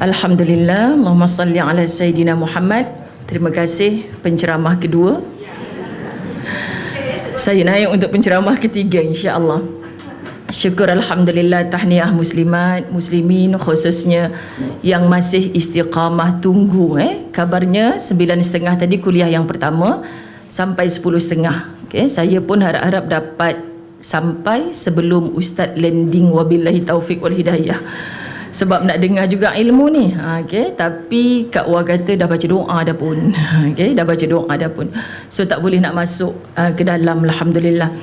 Alhamdulillah, Allahumma salli ala Sayyidina Muhammad. Terima kasih penceramah kedua. Saya naik untuk penceramah ketiga insya-Allah. Syukur Alhamdulillah, tahniah muslimat, muslimin khususnya yang masih istiqamah tunggu. Kabarnya 9.30 tadi kuliah yang pertama sampai 10.30. Okay, saya pun harap-harap dapat sampai sebelum Ustaz landing, wabillahi taufiq wal hidayah. Sebab nak dengar juga ilmu ni. Okay, tapi Kak Wah kata dah baca doa dah pun. Okay, dah baca doa dah pun. So tak boleh nak masuk ke dalam. Alhamdulillah.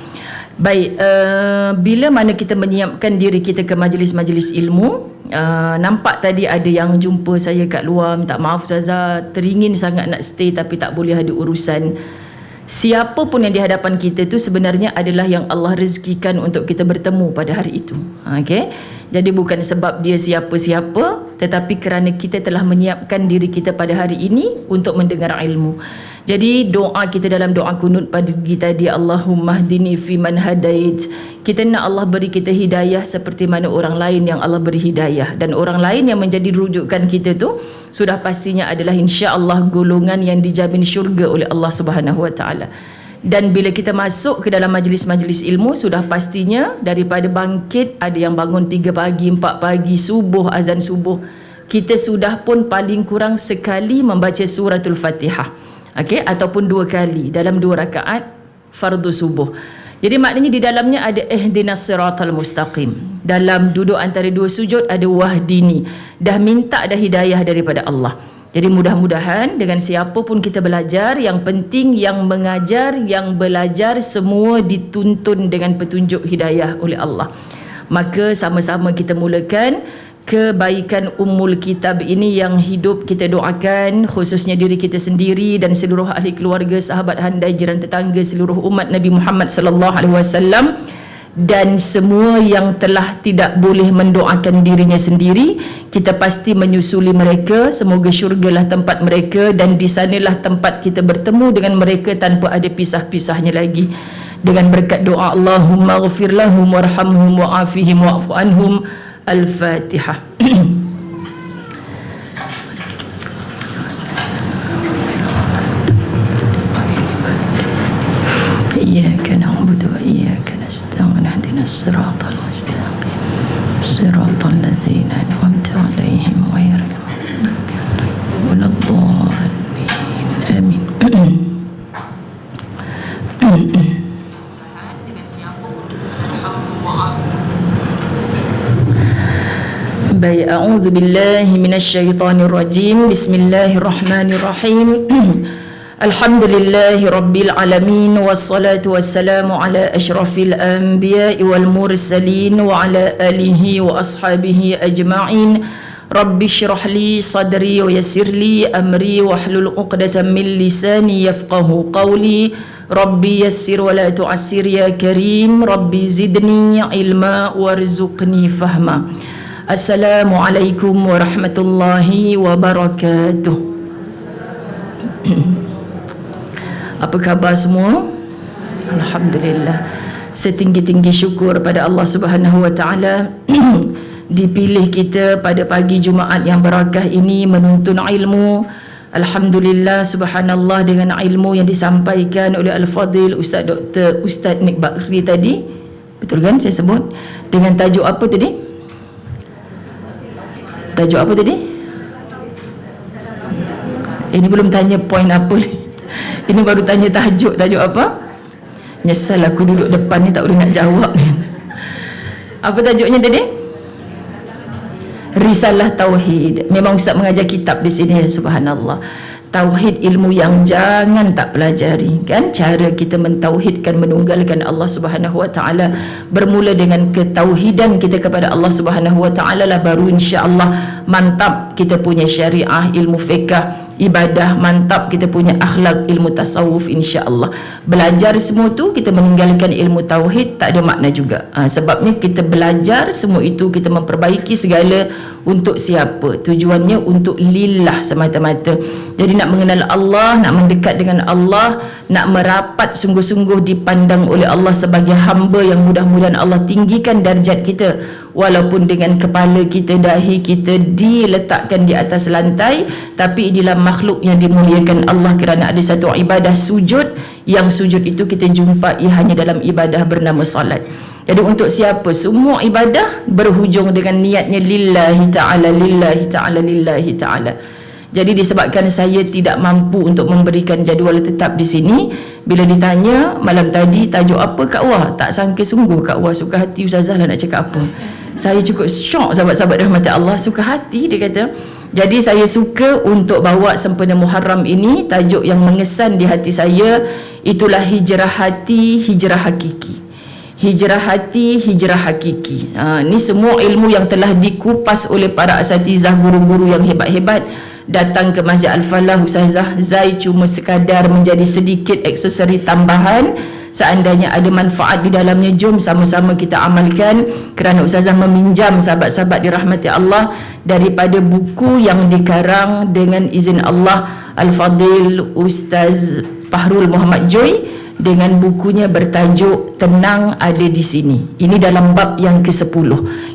Baik, bila mana kita menyiapkan diri kita ke majlis-majlis ilmu, nampak tadi ada yang jumpa saya kat luar, minta maaf Ustazah, teringin sangat nak stay tapi tak boleh, ada urusan. Siapa pun yang di hadapan kita tu sebenarnya adalah yang Allah rezekikan untuk kita bertemu pada hari itu. Okay? Jadi bukan sebab dia siapa-siapa, tetapi kerana kita telah menyiapkan diri kita pada hari ini untuk mendengar ilmu. Jadi doa kita dalam doa kunut pagi tadi, Allahumma hdini fi man hadait. Kita nak Allah beri kita hidayah seperti mana orang lain yang Allah beri hidayah. Dan orang lain yang menjadi rujukan kita tu sudah pastinya adalah insya-Allah golongan yang dijamin syurga oleh Allah Subhanahu Wa Taala. Dan bila kita masuk ke dalam majlis-majlis ilmu, sudah pastinya daripada bangkit, ada yang bangun 3 pagi, 4 pagi, subuh, azan subuh, kita sudah pun paling kurang sekali membaca suratul Fatihah. Okey, ataupun 2 kali dalam 2 rakaat fardu subuh. Jadi maknanya di dalamnya ada ihdinas siratal mustaqim. Dalam duduk antara 2 sujud ada wahdini. Dah minta dah hidayah daripada Allah. Jadi mudah-mudahan dengan siapa pun kita belajar, yang penting yang mengajar, yang belajar semua dituntun dengan petunjuk hidayah oleh Allah. Maka sama-sama kita mulakan kebaikan Ummul Kitab ini yang hidup kita doakan, khususnya diri kita sendiri dan seluruh ahli keluarga, sahabat handai, jiran tetangga, seluruh umat Nabi Muhammad sallallahu alaihi wasallam, dan semua yang telah tidak boleh mendoakan dirinya sendiri, kita pasti menyusuli mereka. Semoga syurgalah tempat mereka dan di sanalah tempat kita bertemu dengan mereka tanpa ada pisah-pisahnya lagi. Dengan berkat doa Allahumma ghfir lahum warhamhum wa'afihim wa'fu anhum. Al-Fatihah. Iyyaka na'budu wa iyyaka nasta'in, ihdinas siratal mustaqim, siratal ladzina an'amta 'alaihim ghairil maghdubi 'alaihim. Amin. Baik, a'udzu billahi minasyaitonir rajim. Bismillahirrahmanirrahim. Alhamdulillahi rabbil alamin, wassalatu wassalamu ala asyrafil anbiya'i wal mursalin wa ala alihi wa ashabihi ajma'in. Rabbi shrah li sadri wa yassir li amri wahlul 'uqdatam min lisani yafqahu qawli. Rabbi yassir wa la tu'assir ya karim. Rabbi zidni ilma warzuqni fahma. Assalamualaikum warahmatullahi wabarakatuh. Apa khabar semua? Alhamdulillah. Setinggi-tinggi syukur pada Allah Subhanahu Wa Taala dipilih kita pada pagi Jumaat yang barakah ini menuntun ilmu. Alhamdulillah, subhanallah, dengan ilmu yang disampaikan oleh Al-Fadil Ustaz Dr. Ustaz Nik Bakri tadi. Betul kan saya sebut? Dengan tajuk apa tadi? Tajuk apa tadi? Ini belum tanya poin apa ni. Ini baru tanya tajuk. Tajuk apa? Nyesal aku duduk depan ni tak boleh nak jawab ni. Apa tajuknya tadi? Risalah Tauhid. Memang Ustaz mengajar kitab di sini, subhanallah. Tauhid, ilmu yang jangan tak pelajari, kan? Cara kita mentauhidkan, menunggalkan Allah Subhanahu Wa Taala bermula dengan ketauhidan kita kepada Allah Subhanahu Wa Taala lah, baru insya-Allah mantap kita punya syariah, ilmu fiqh, ibadah, mantap kita punya akhlak, ilmu tasawuf, insya-Allah. Belajar semua tu kita meninggalkan ilmu tauhid tak ada makna juga. Sebabnya kita belajar semua itu, kita memperbaiki segala untuk siapa? Tujuannya untuk lillah semata-mata. Jadi nak mengenal Allah, nak mendekat dengan Allah, nak merapat sungguh-sungguh dipandang oleh Allah sebagai hamba yang mudah-mudahan Allah tinggikan darjat kita walaupun dengan kepala kita, dahi kita diletakkan di atas lantai, tapi inilah makhluk yang dimuliakan Allah kerana ada satu ibadah sujud, yang sujud itu kita jumpai hanya dalam ibadah bernama salat. Jadi untuk siapa? Semua ibadah berhujung dengan niatnya lillahi ta'ala, lillahi ta'ala, lillahi ta'ala. Jadi disebabkan saya tidak mampu untuk memberikan jadual tetap di sini, bila ditanya malam tadi tajuk apa Kak Wah, tak sangka sungguh Kak Wah suka hati Ustazah lah nak cakap apa. Saya cukup syok, sahabat-sahabat rahmati Allah, suka hati dia kata. Jadi saya suka untuk bawa sempena Muharram ini, tajuk yang mengesan di hati saya itulah hijrah hati, hijrah hakiki. Hijrah hati, hijrah hakiki. Ni semua ilmu yang telah dikupas oleh para asatizah, guru-guru yang hebat-hebat. Datang ke Masjid Al-Falah, Ustazah Zai cuma sekadar menjadi sedikit aksesori tambahan. Seandainya ada manfaat di dalamnya, jom sama-sama kita amalkan. Kerana Ustazah meminjam, sahabat-sahabat dirahmati Allah, daripada buku yang dikarang dengan izin Allah Al-Fadil Ustaz Fahrul Muhammad Joy, dengan bukunya bertajuk Tenang Ada di Sini. Ini dalam bab yang ke-10.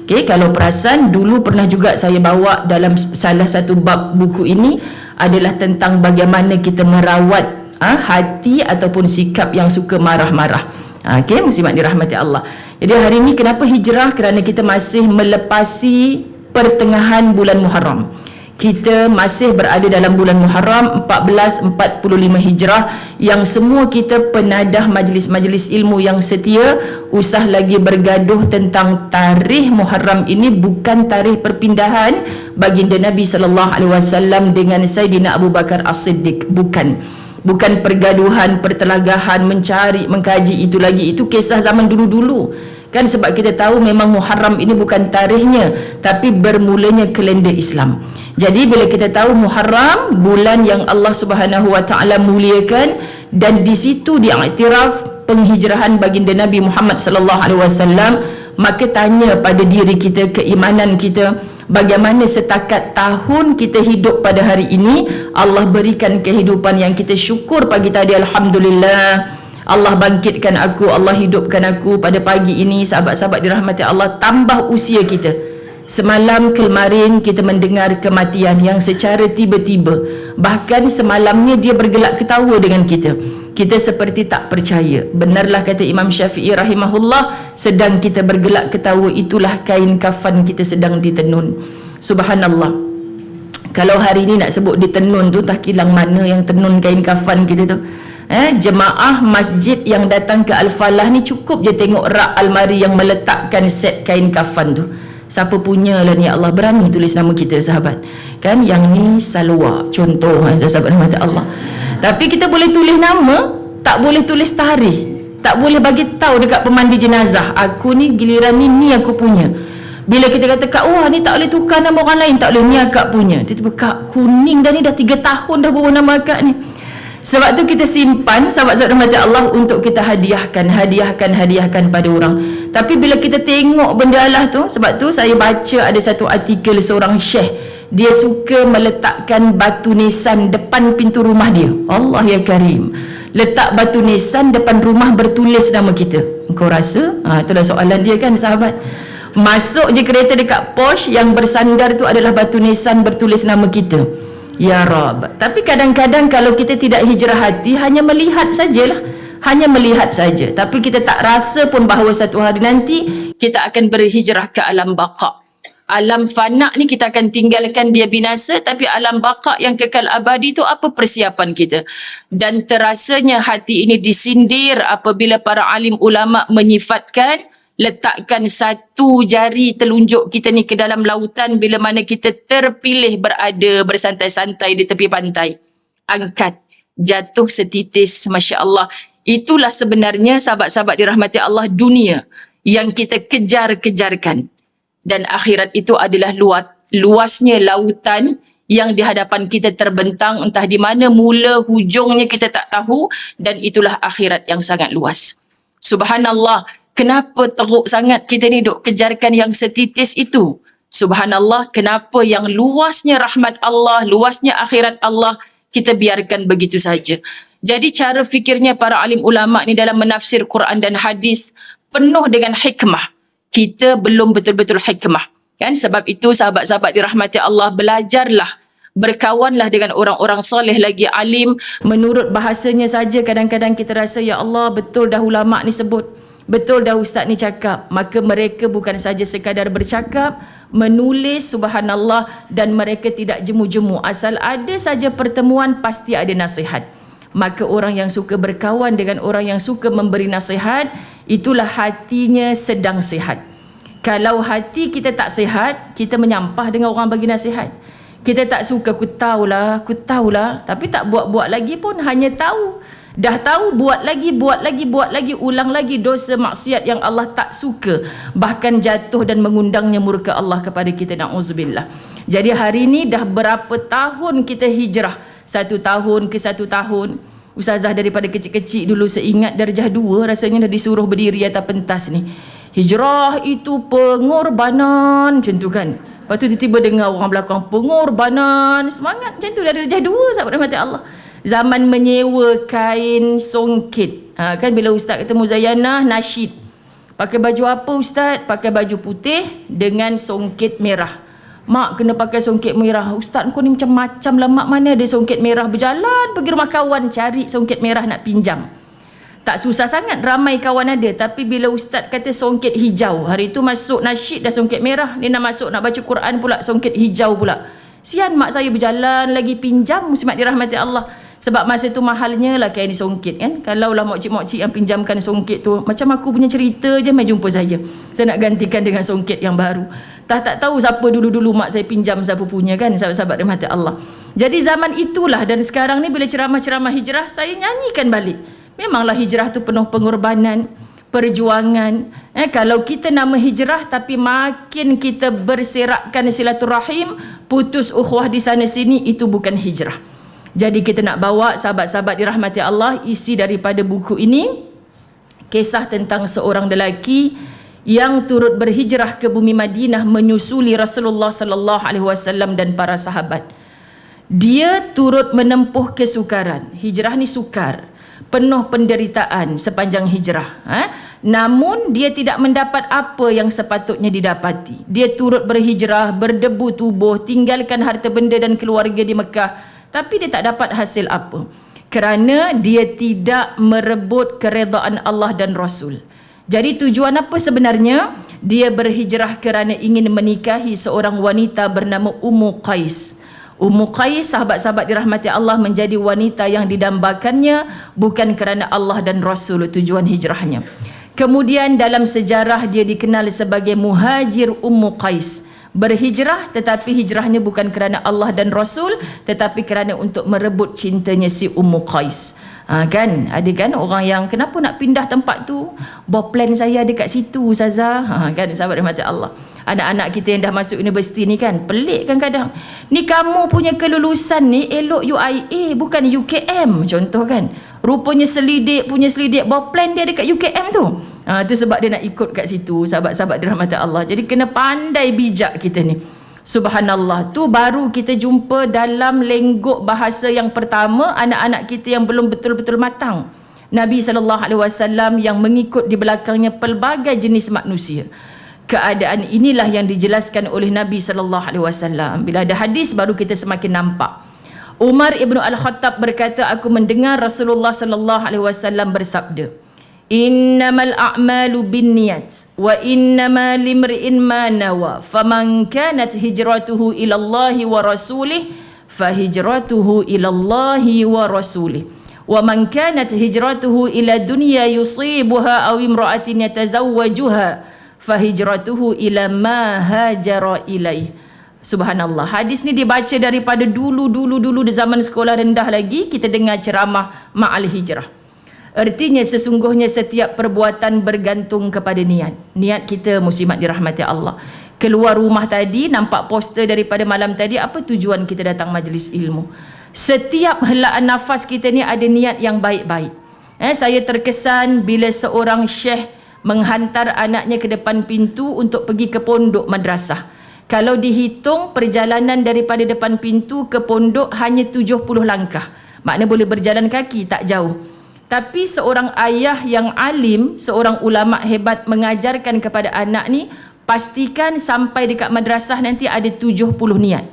Okey, kalau perasan dulu pernah juga saya bawa dalam salah satu bab buku ini adalah tentang bagaimana kita merawat hati ataupun sikap yang suka marah-marah. Okey, muslimat dirahmati Allah. Jadi hari ini kenapa hijrah? Kerana kita masih melepasi pertengahan bulan Muharram. Kita masih berada dalam bulan Muharram 1445 Hijrah, yang semua kita penadah majlis-majlis ilmu yang setia usah lagi bergaduh tentang tarikh Muharram ini bukan tarikh perpindahan baginda Nabi SAW dengan Sayyidina Abu Bakar As-Siddiq. Bukan pergaduhan, pertelagahan, mencari, mengkaji itu lagi. Itu kisah zaman dulu-dulu. Kan sebab kita tahu memang Muharram ini bukan tarikhnya, tapi bermulanya kalender Islam. Jadi bila kita tahu Muharram bulan yang Allah Subhanahu wa taala muliakan, dan di situ diiktiraf penghijrahan baginda Nabi Muhammad sallallahu alaihi wasallam, maka tanya pada diri kita, keimanan kita, bagaimana setakat tahun kita hidup pada hari ini Allah berikan kehidupan yang kita syukur pagi tadi, alhamdulillah. Allah bangkitkan aku, Allah hidupkan aku pada pagi ini, sahabat-sahabat dirahmati Allah, tambah usia kita. Semalam kemarin kita mendengar kematian yang secara tiba-tiba, bahkan semalamnya dia bergelak ketawa dengan kita. Kita seperti tak percaya. Benarlah kata Imam Syafi'i rahimahullah, sedang kita bergelak ketawa itulah kain kafan kita sedang ditenun. Subhanallah. Kalau hari ini nak sebut ditenun tu, tak kilang mana yang tenun kain kafan kita tu. Jemaah masjid yang datang ke Al-Falah ni cukup je tengok rak almari yang meletakkan set kain kafan tu. Siapa punya lah ni, Allah berani tulis nama kita, sahabat. Kan yang ni Salwa contoh, sahabat rahmat Allah. Tapi kita boleh tulis nama, tak boleh tulis tarikh. Tak boleh bagi tahu dekat pemandi jenazah, aku ni giliran ni aku punya. Bila kita kata Kak Wah ni tak boleh tukar nama orang lain, tak boleh, ni akak punya. Tiba-tiba Kak kuning dah ni dah 3 tahun dah bawa nama akak ni. Sebab tu kita simpan, sahabat-sahabat rahmat Allah, untuk kita hadiahkan pada orang. Tapi bila kita tengok benda Allah tu, sebab tu saya baca ada satu artikel seorang syekh, dia suka meletakkan batu nisan depan pintu rumah dia. Allah ya Karim. Letak batu nisan depan rumah bertulis nama kita. Kau rasa? Itulah soalan dia kan, sahabat. Masuk je kereta dekat Porsche, yang bersandar tu adalah batu nisan bertulis nama kita. Ya Rab. Tapi kadang-kadang kalau kita tidak hijrah hati, hanya melihat sajalah, hanya melihat saja, tapi kita tak rasa pun bahawa satu hari nanti kita akan berhijrah ke alam baqa. Alam fana ni kita akan tinggalkan, dia binasa, tapi alam baqa yang kekal abadi tu apa persiapan kita? Dan terasanya hati ini disindir apabila para alim ulama menyifatkan, letakkan satu jari telunjuk kita ni ke dalam lautan bila mana kita terpilih berada bersantai-santai di tepi pantai. Angkat, jatuh setitis, Masya Allah. Itulah sebenarnya, sahabat-sahabat dirahmati Allah, dunia yang kita kejar-kejarkan. Dan akhirat itu adalah luasnya lautan yang di hadapan kita terbentang, entah di mana mula hujungnya kita tak tahu, dan itulah akhirat yang sangat luas. Subhanallah. Kenapa teruk sangat kita ni duk kejarkan yang setitis itu? Subhanallah, kenapa yang luasnya rahmat Allah, luasnya akhirat Allah, kita biarkan begitu saja. Jadi cara fikirnya para alim ulama ni dalam menafsir Quran dan hadis penuh dengan hikmah. kita belum betul-betul hikmah. Kan? Sebab itu sahabat-sahabat dirahmati Allah, belajarlah, berkawanlah dengan orang-orang soleh lagi alim. Menurut bahasanya saja kadang-kadang kita rasa, ya Allah, betul dah ulama ni sebut, betul dah ustaz ni cakap. Maka mereka bukan saja sekadar bercakap, menulis, subhanallah, dan mereka tidak jemu-jemu. Asal ada saja pertemuan, pasti ada nasihat. Maka orang yang suka berkawan dengan orang yang suka memberi nasihat, itulah hatinya sedang sihat. Kalau hati kita tak sihat, kita menyampah dengan orang bagi nasihat. Kita tak suka, aku tahulah, tapi tak buat-buat lagi pun, hanya tahu. Dah tahu, buat lagi, ulang lagi dosa maksiat yang Allah tak suka. Bahkan jatuh dan mengundangnya murka Allah kepada kita, na'udzubillah. Jadi hari ni dah berapa tahun kita hijrah? 1 tahun ke 1 tahun. Ustazah daripada kecil-kecil dulu seingat darjah 2 rasanya dah disuruh berdiri atas pentas ni. Hijrah itu pengorbanan, macam tu kan. Lepas tu tiba-tiba dengar orang belakang, pengorbanan, semangat macam tu dari darjah 2, sahabat rahmati Allah. Zaman menyewa kain songket. Kan bila ustaz kata muzayanah nasyid, pakai baju apa ustaz? Pakai baju putih dengan songket merah. Mak kena pakai songket merah. Ustaz kau ni macam-macam lah mak, mana ada songket merah? Berjalan pergi rumah kawan cari songket merah nak pinjam. Tak susah sangat, ramai kawan ada. Tapi bila ustaz kata songket hijau, hari tu masuk nasyid dah songket merah, ni nak masuk nak baca Quran pula songket hijau pula. Sian mak saya berjalan lagi pinjam, muslimat dirahmati Allah. Sebab masa tu mahalnya lah kain songket kan. Kalau lah mokcik-mokcik yang pinjamkan songket tu, macam aku punya cerita je, mai jumpa saja. Saya nak gantikan dengan songket yang baru. Tak tahu siapa dulu-dulu mak saya pinjam, siapa punya kan, sahabat-sahabat rahmati Allah. Jadi zaman itulah, dan sekarang ni bila ceramah-ceramah hijrah, saya nyanyikan balik. Memanglah hijrah tu penuh pengorbanan, perjuangan. Kalau kita nama hijrah tapi makin kita berserakkan silaturahim, putus ukhuwah di sana sini, itu bukan hijrah. Jadi kita nak bawa sahabat-sahabat dirahmati Allah, isi daripada buku ini kisah tentang seorang lelaki yang turut berhijrah ke bumi Madinah menyusuli Rasulullah sallallahu alaihi wasallam dan para sahabat. Dia turut menempuh kesukaran. Hijrah ni sukar, penuh penderitaan sepanjang hijrah. Namun dia tidak mendapat apa yang sepatutnya didapati. Dia turut berhijrah, berdebu tubuh, tinggalkan harta benda dan keluarga di Mekah, tapi dia tak dapat hasil apa, kerana dia tidak merebut keredaan Allah dan Rasul. Jadi tujuan apa sebenarnya? Dia berhijrah kerana ingin menikahi seorang wanita bernama Ummu Qais. Ummu Qais, sahabat-sahabat dirahmati Allah, menjadi wanita yang didambakannya bukan kerana Allah dan Rasul tujuan hijrahnya. Kemudian dalam sejarah dia dikenal sebagai Muhajir Ummu Qais. Berhijrah tetapi hijrahnya bukan kerana Allah dan Rasul, tetapi kerana untuk merebut cintanya si Ummu Qais. Kan ada kan orang yang kenapa nak pindah tempat tu, bawa plan saya ada kat situ ustazah. Kan sahabat rahmat Allah, anak-anak kita yang dah masuk universiti ni kan pelik kan kadang, ni kamu punya kelulusan ni elok UIA bukan UKM contoh kan, rupanya punya selidik bawa plan dia dekat UKM tu. Tu sebab dia nak ikut kat situ, sahabat-sahabat dirahmati Allah. Jadi kena pandai bijak kita ni. Subhanallah, tu baru kita jumpa dalam lenggok bahasa yang pertama anak-anak kita yang belum betul-betul matang. Nabi SAW yang mengikut di belakangnya pelbagai jenis manusia. Keadaan inilah yang dijelaskan oleh Nabi SAW. Bila ada hadis baru kita semakin nampak. Umar ibn Al-Khattab berkata, aku mendengar Rasulullah SAW bersabda, innamal a'malu binniyat wa innama limri'in ma nawa faman kanat hijratuhu ila Allah wa rasulih fahijratuhu ila Allah wa rasulih wa man kanat hijratuhu ila dunya yusibuha aw imra'atin yatazawwajuha fahijratuhu ila ma hajara ilaih. Subhanallah, hadis ni dibaca daripada dulu di zaman sekolah rendah lagi kita dengar ceramah ma'al hijrah. Artinya sesungguhnya setiap perbuatan bergantung kepada niat. Niat kita muslimat dirahmati Allah. Keluar rumah tadi nampak poster daripada malam tadi, apa tujuan kita datang majlis ilmu? Setiap helaan nafas kita ni ada niat yang baik-baik. Saya terkesan bila seorang syekh menghantar anaknya ke depan pintu untuk pergi ke pondok madrasah. Kalau dihitung perjalanan daripada depan pintu ke pondok hanya 70 langkah. Makna boleh berjalan kaki, tak jauh. Tapi seorang ayah yang alim, seorang ulama hebat mengajarkan kepada anak ni, pastikan sampai dekat madrasah nanti ada 70 niat.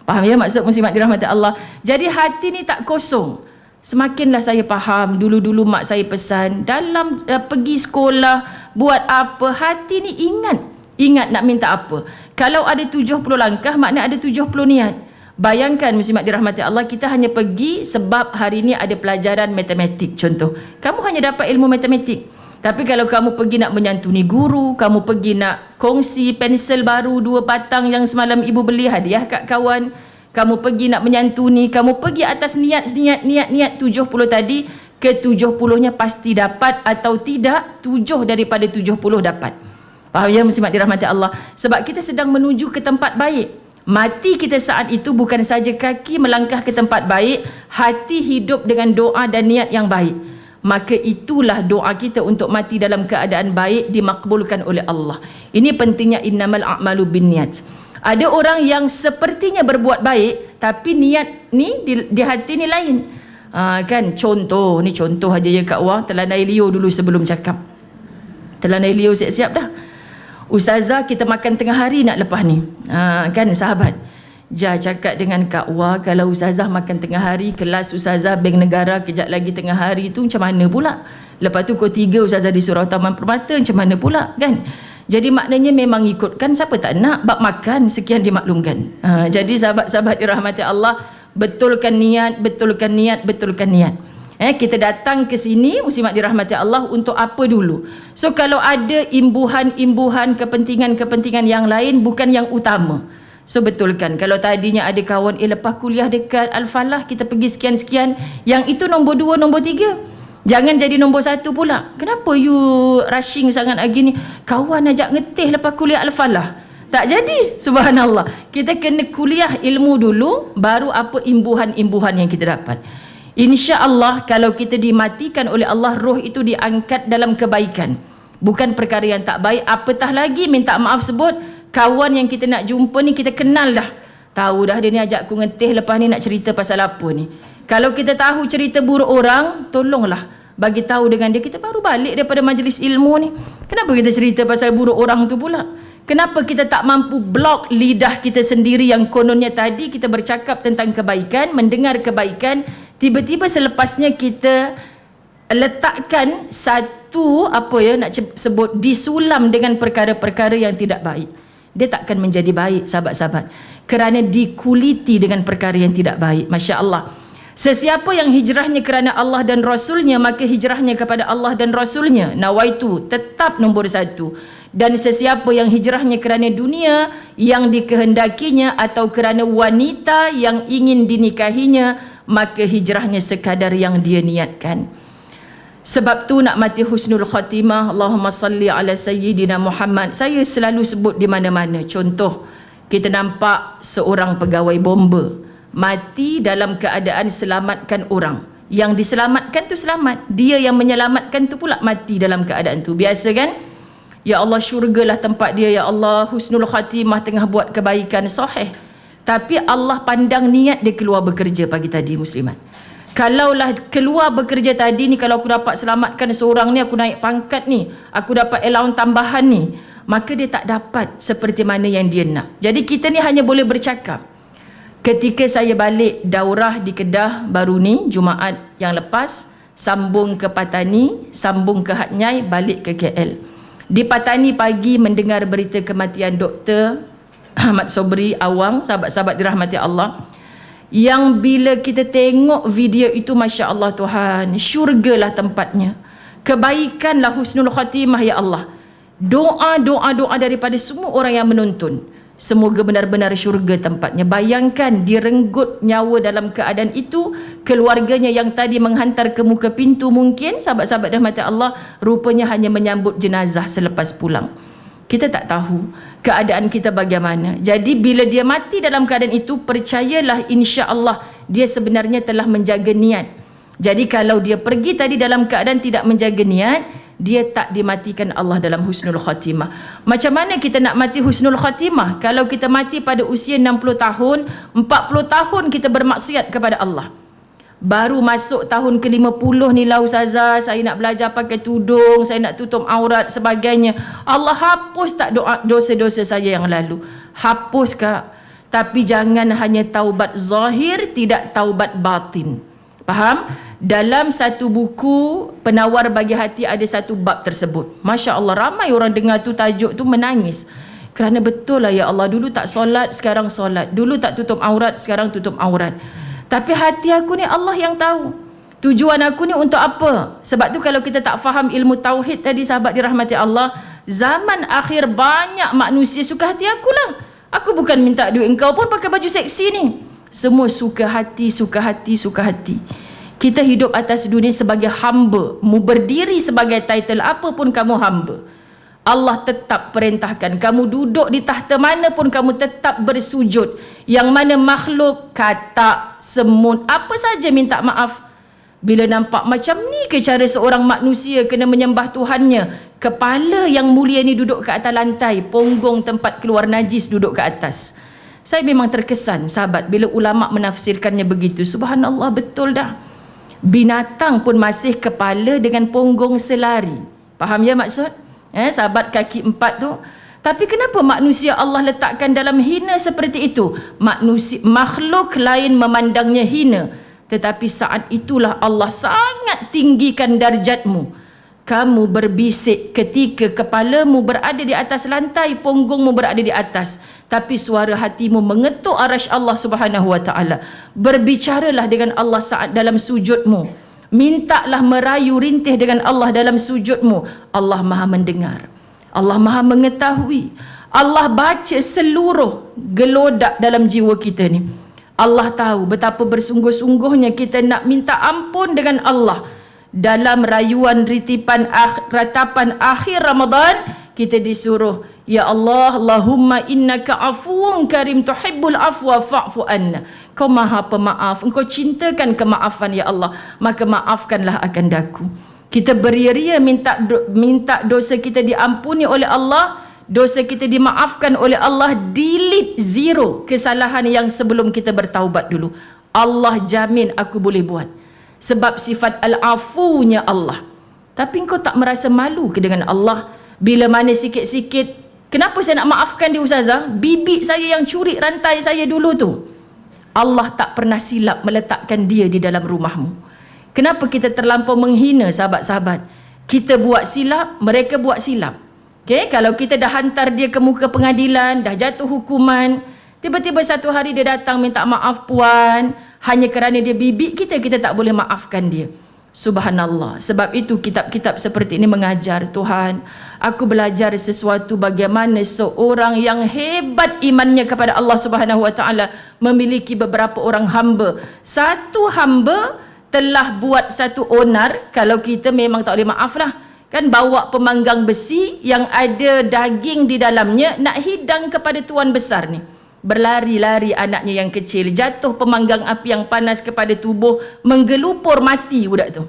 Faham ya maksud muslimat dirahmati Allah? Jadi hati ni tak kosong. Semakinlah saya faham, dulu-dulu mak saya pesan, dalam pergi sekolah, buat apa, hati ni ingat nak minta apa. Kalau ada 70 langkah, makna ada 70 niat. Bayangkan muslimat dirahmati Allah, kita hanya pergi sebab hari ni ada pelajaran matematik contoh. Kamu hanya dapat ilmu matematik. Tapi kalau kamu pergi nak menyantuni guru, kamu pergi nak kongsi pensel baru 2 batang yang semalam ibu beli hadiah kat kawan, kamu pergi nak menyantuni, kamu pergi atas niat 70 tadi, ke-70-nya pasti dapat atau tidak, 7 daripada 70 dapat. Faham ya muslimat dirahmati Allah? Sebab kita sedang menuju ke tempat baik. Mati kita saat itu bukan saja kaki melangkah ke tempat baik, hati hidup dengan doa dan niat yang baik. Maka itulah doa kita untuk mati dalam keadaan baik dimakbulkan oleh Allah. Ini pentingnya innamal a'malu binniyat. Ada orang yang sepertinya berbuat baik tapi niat ni di hati ni lain. Kan contoh aja ya Kak Wah, telanai Leo dulu sebelum cakap. Telanai Leo siap-siap dah. Ustazah kita makan tengah hari nak lepas ni. Kan sahabat. Ja cakap dengan Kak Wah, kalau ustazah makan tengah hari, kelas ustazah Bank Negara kejap lagi tengah hari tu macam mana pula? Lepas tu pukul 3 ustazah di Surau Taman Permata macam mana pula kan? Jadi maknanya memang ikutkan, siapa tak nak bab makan, sekian dimaklumkan. Jadi sahabat-sahabat dirahmati Allah, betulkan niat. Kita datang ke sini muslimat dirahmati Allah untuk apa dulu? So kalau ada imbuhan kepentingan yang lain bukan yang utama. So betulkan. Kalau tadinya ada kawan lepas kuliah dekat Al-Falah kita pergi sekian-sekian, yang itu nombor 2, nombor 3. Jangan jadi nombor 1 pula. Kenapa you rushing sangat lagi ni? Kawan ajak ngeteh lepas kuliah Al-Falah. Tak jadi. Subhanallah. Kita kena kuliah ilmu dulu, baru apa imbuhan-imbuhan yang kita dapat. InsyaAllah kalau kita dimatikan oleh Allah, roh itu diangkat dalam kebaikan. Bukan perkara yang tak baik. Apatah lagi minta maaf sebut, kawan yang kita nak jumpa ni kita kenal dah. Tahu dah dia ni ajak aku ngeteh lepas ni nak cerita pasal apa ni. Kalau kita tahu cerita buruk orang, tolonglah bagi tahu dengan dia. Kita baru balik daripada majlis ilmu ni. Kenapa kita cerita pasal buruk orang tu pula? Kenapa kita tak mampu blok lidah kita sendiri yang kononnya tadi kita bercakap tentang kebaikan, mendengar kebaikan, tiba-tiba selepasnya kita letakkan satu nak sebut disulam dengan perkara-perkara yang tidak baik. Dia takkan menjadi baik sahabat-sahabat, kerana dikuliti dengan perkara yang tidak baik. Masya Allah. Sesiapa yang hijrahnya kerana Allah dan Rasulnya, maka hijrahnya kepada Allah dan Rasulnya. Nawaitu tetap nombor 1. Dan sesiapa yang hijrahnya kerana dunia yang dikehendakinya atau kerana wanita yang ingin dinikahinya, maka hijrahnya sekadar yang dia niatkan. Sebab tu nak mati husnul khatimah, Allahumma salli ala sayyidina Muhammad. Saya selalu sebut di mana-mana. Contoh, kita nampak seorang pegawai bomba mati dalam keadaan selamatkan orang. Yang diselamatkan tu selamat, dia yang menyelamatkan tu pula mati dalam keadaan tu. Biasa kan? Ya Allah, syurgalah tempat dia. Ya Allah, husnul khatimah tengah buat kebaikan, sahih. Tapi Allah pandang niat dia keluar bekerja pagi tadi muslimat. Kalaulah keluar bekerja tadi ni, kalau aku dapat selamatkan seorang ni, aku naik pangkat ni, aku dapat allowance tambahan ni, maka dia tak dapat seperti mana yang dia nak. Jadi kita ni hanya boleh bercakap. Ketika saya balik daurah di Kedah baru ni, Jumaat yang lepas, sambung ke Patani, sambung ke Hatnyai, balik ke KL. Di Patani pagi mendengar berita kematian Dr. Ahmad Sobri Awang, sahabat-sahabat dirahmati Allah, yang bila kita tengok video itu, Masya Allah Tuhan, syurgalah tempatnya, kebaikanlah husnul khatimah. Ya Allah, doa daripada semua orang yang menonton, semoga benar-benar syurga tempatnya. Bayangkan direnggut nyawa dalam keadaan itu, keluarganya yang tadi menghantar ke muka pintu, mungkin sahabat-sahabat rahmat Allah, rupanya hanya menyambut jenazah selepas pulang. Kita tak tahu keadaan kita bagaimana. Jadi bila dia mati dalam keadaan itu, percayalah insya-Allah dia sebenarnya telah menjaga niat. Jadi kalau dia pergi tadi dalam keadaan tidak menjaga niat, dia tak dimatikan Allah dalam husnul khatimah. Macam mana kita nak mati husnul khatimah? Kalau kita mati pada usia 60 tahun, 40 tahun kita bermaksiat kepada Allah, Baru masuk tahun ke-50 ni lah ustazah, saya nak belajar pakai tudung, saya nak tutup aurat sebagainya. Allah hapus tak dosa-dosa saya yang lalu? Hapus Kak. Tapi jangan hanya taubat zahir, tidak taubat batin. Faham? Dalam satu buku Penawar Bagi Hati ada satu bab tersebut. Masya Allah, ramai orang dengar tu tajuk tu menangis. Kerana betul lah ya Allah, dulu tak solat, sekarang solat. Dulu tak tutup aurat, sekarang tutup aurat. Tapi hati aku ni Allah yang tahu. Tujuan aku ni untuk apa? Sebab tu kalau kita tak faham ilmu tauhid tadi, sahabat dirahmati Allah, zaman akhir banyak manusia suka hati aku lah. Aku bukan minta duit engkau pun pakai baju seksi ni. Semua suka hati, suka hati, suka hati. Kita hidup atas dunia sebagai hamba. Mu berdiri sebagai title apa pun kamu hamba. Allah tetap perintahkan kamu duduk di tahta mana pun kamu tetap bersujud. Yang mana makhluk, katak, semut, apa saja minta maaf. Bila nampak macam ni ke cara seorang manusia kena menyembah Tuhannya, kepala yang mulia ni duduk ke atas lantai, punggung tempat keluar najis duduk ke atas. Saya memang terkesan sahabat bila ulama menafsirkannya begitu. Subhanallah, betul dah. Binatang pun masih kepala dengan punggung selari. Faham ya maksud? Sahabat kaki 4 tu. Tapi kenapa manusia Allah letakkan dalam hina seperti itu? Makhluk lain memandangnya hina. Tetapi saat itulah Allah sangat tinggikan darjatmu. Kamu berbisik ketika kepalamu berada di atas lantai, punggungmu berada di atas. Tapi suara hatimu mengetuk arasy Allah Subhanahu wa taala. Berbicaralah dengan Allah saat dalam sujudmu. Mintalah merayu rintih dengan Allah dalam sujudmu. Allah Maha mendengar. Allah Maha mengetahui. Allah baca seluruh gelodak dalam jiwa kita ni. Allah tahu betapa bersungguh-sungguhnya kita nak minta ampun dengan Allah. Dalam rayuan ratapan akhir Ramadan, kita disuruh, ya Allah, Allahumma innaka afuwun karim tuhibbul afwa fa'fu anna. Kau Maha pemaaf, engkau cintakan kemaafan ya Allah, maka maafkanlah akan daku. Kita beria-ria minta dosa kita diampuni oleh Allah, dosa kita dimaafkan oleh Allah, delete zero kesalahan yang sebelum kita bertaubat dulu. Allah jamin aku boleh buat. Sebab sifat al-afunya Allah. Tapi engkau tak merasa malu ke dengan Allah? Bila mana sikit-sikit, kenapa saya nak maafkan dia ustazah? Bibi saya yang curi rantai saya dulu tu. Allah tak pernah silap meletakkan dia di dalam rumahmu. Kenapa kita terlampau menghina sahabat-sahabat? Kita buat silap, mereka buat silap. Okay? Kalau kita dah hantar dia ke muka pengadilan, dah jatuh hukuman, tiba-tiba satu hari dia datang minta maaf puan, hanya kerana dia bibi kita, kita tak boleh maafkan dia. Subhanallah. Sebab itu kitab-kitab seperti ini mengajar, Tuhan, aku belajar sesuatu bagaimana seorang yang hebat imannya kepada Allah Subhanahu wa taala memiliki beberapa orang hamba. Satu hamba telah buat satu onar, kalau kita memang tak boleh maaf lah. Kan bawa pemanggang besi yang ada daging di dalamnya nak hidang kepada tuan besar ni. Berlari-lari anaknya yang kecil, jatuh pemanggang api yang panas kepada tubuh, menggelupur mati budak tu.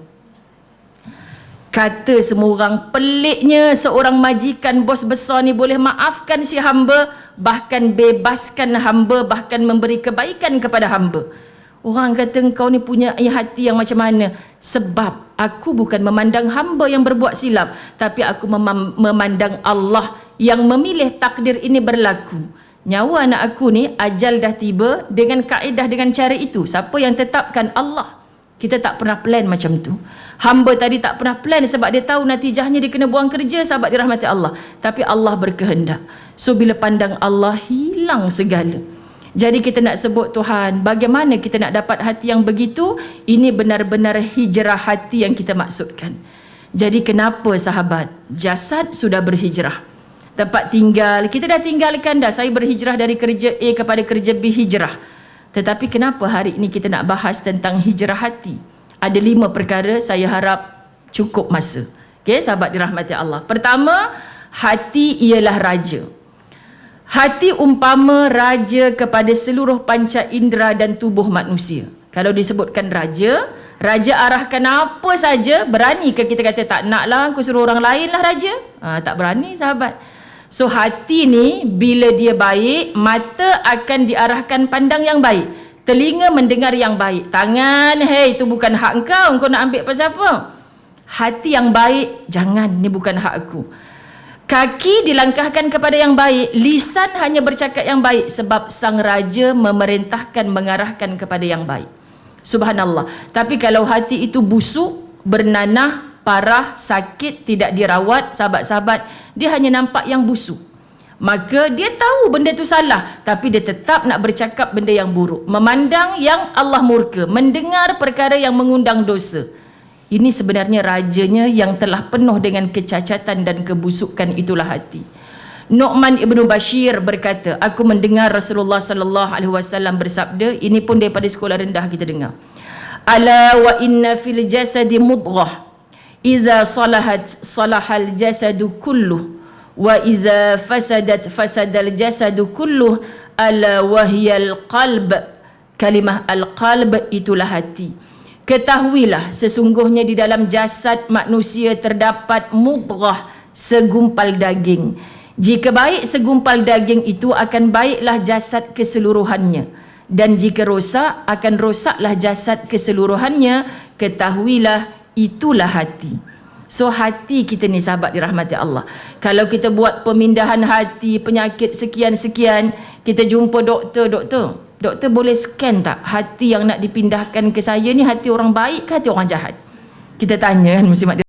Kata semua orang, peliknya seorang majikan bos besar ni boleh maafkan si hamba, bahkan bebaskan hamba, bahkan memberi kebaikan kepada hamba. Orang kata engkau ni punya hati yang macam mana? Sebab aku bukan memandang hamba yang berbuat silap, tapi aku memandang Allah yang memilih takdir ini berlaku. Nyawa anak aku ni ajal dah tiba dengan kaedah, dengan cara itu. Siapa yang tetapkan? Allah. Kita tak pernah plan macam tu. Hamba tadi tak pernah plan sebab dia tahu natijahnya dia kena buang kerja, sahabat dirahmati Allah. Tapi Allah berkehendak. So bila pandang Allah, hilang segala. Jadi kita nak sebut, Tuhan, bagaimana kita nak dapat hati yang begitu? Ini benar-benar hijrah hati yang kita maksudkan. Jadi kenapa sahabat? Jasad sudah berhijrah. Tempat tinggal, kita dah tinggalkan dah. Saya berhijrah dari kerja A kepada kerja B, hijrah. Tetapi kenapa hari ini kita nak bahas tentang hijrah hati? Ada 5 perkara, saya harap cukup masa. Okay, sahabat dirahmati Allah. Pertama, hati ialah raja. Hati umpama raja kepada seluruh panca indera dan tubuh manusia. Kalau disebutkan raja, raja arahkan apa saja. Berani ke kita kata tak nak lah, aku suruh orang lain lah raja? Tak berani sahabat. So hati ni bila dia baik, mata akan diarahkan pandang yang baik. Telinga mendengar yang baik. Tangan, hey, itu bukan hak engkau nak ambil pasal apa? Hati yang baik, jangan, ni bukan hak aku. Kaki dilangkahkan kepada yang baik, lisan hanya bercakap yang baik sebab sang raja memerintahkan, mengarahkan kepada yang baik. Subhanallah. Tapi kalau hati itu busuk, bernanah, parah, sakit, tidak dirawat, sahabat-sahabat, dia hanya nampak yang busuk. Maka dia tahu benda itu salah, tapi dia tetap nak bercakap benda yang buruk, memandang yang Allah murka, mendengar perkara yang mengundang dosa. Ini sebenarnya rajanya yang telah penuh dengan kecacatan dan kebusukan, itulah hati. Nu'man ibn Bashir berkata, aku mendengar Rasulullah sallallahu alaihi wasallam bersabda, ini pun daripada sekolah rendah kita dengar. Ala wa inna fil jasadi mudghah, idza salahat salahal jasadu kulluh, wa idza fasadat fasadal jasadu kulluh, ala wahyal qalb. Kalimah al-qalb itulah hati. Ketahuilah sesungguhnya di dalam jasad manusia terdapat mudghah, segumpal daging. Jika baik segumpal daging itu, akan baiklah jasad keseluruhannya, dan jika rosak, akan rosaklah jasad keseluruhannya. Ketahuilah itulah hati. So hati kita ni sahabat dirahmati Allah. Kalau kita buat pemindahan hati, penyakit sekian-sekian, kita jumpa doktor boleh scan tak hati yang nak dipindahkan ke saya ni, hati orang baik ke hati orang jahat? Kita tanya kan muslimat.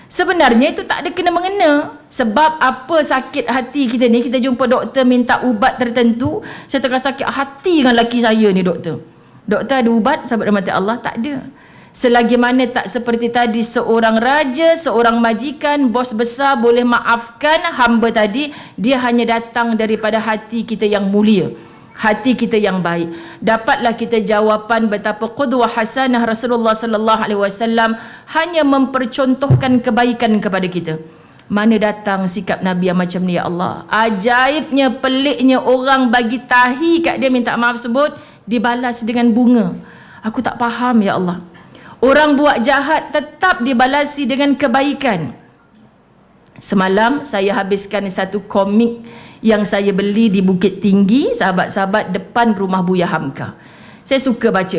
Sebenarnya itu tak ada kena-mengena. Sebab apa sakit hati kita ni, kita jumpa doktor minta ubat tertentu, saya tengah sakit hati dengan laki saya ni doktor. Doktor ada ubat sahabat dirahmati Allah? Tak ada. Selagi mana tak seperti tadi, seorang raja, seorang majikan, bos besar boleh maafkan hamba tadi, dia hanya datang daripada hati kita yang mulia, hati kita yang baik. Dapatlah kita jawapan betapa qudwah hasanah Rasulullah sallallahu alaihi wasallam hanya mempercontohkan kebaikan kepada kita. Mana datang sikap Nabi yang macam ni, ya Allah. Ajaibnya, peliknya, orang bagi tahi kat dia minta maaf sebut, dibalas dengan bunga. Aku tak faham, ya Allah. Orang buat jahat tetap dibalasi dengan kebaikan. Semalam saya habiskan satu komik yang saya beli di Bukit Tinggi, sahabat-sahabat, depan rumah Buya Hamka. Saya suka baca,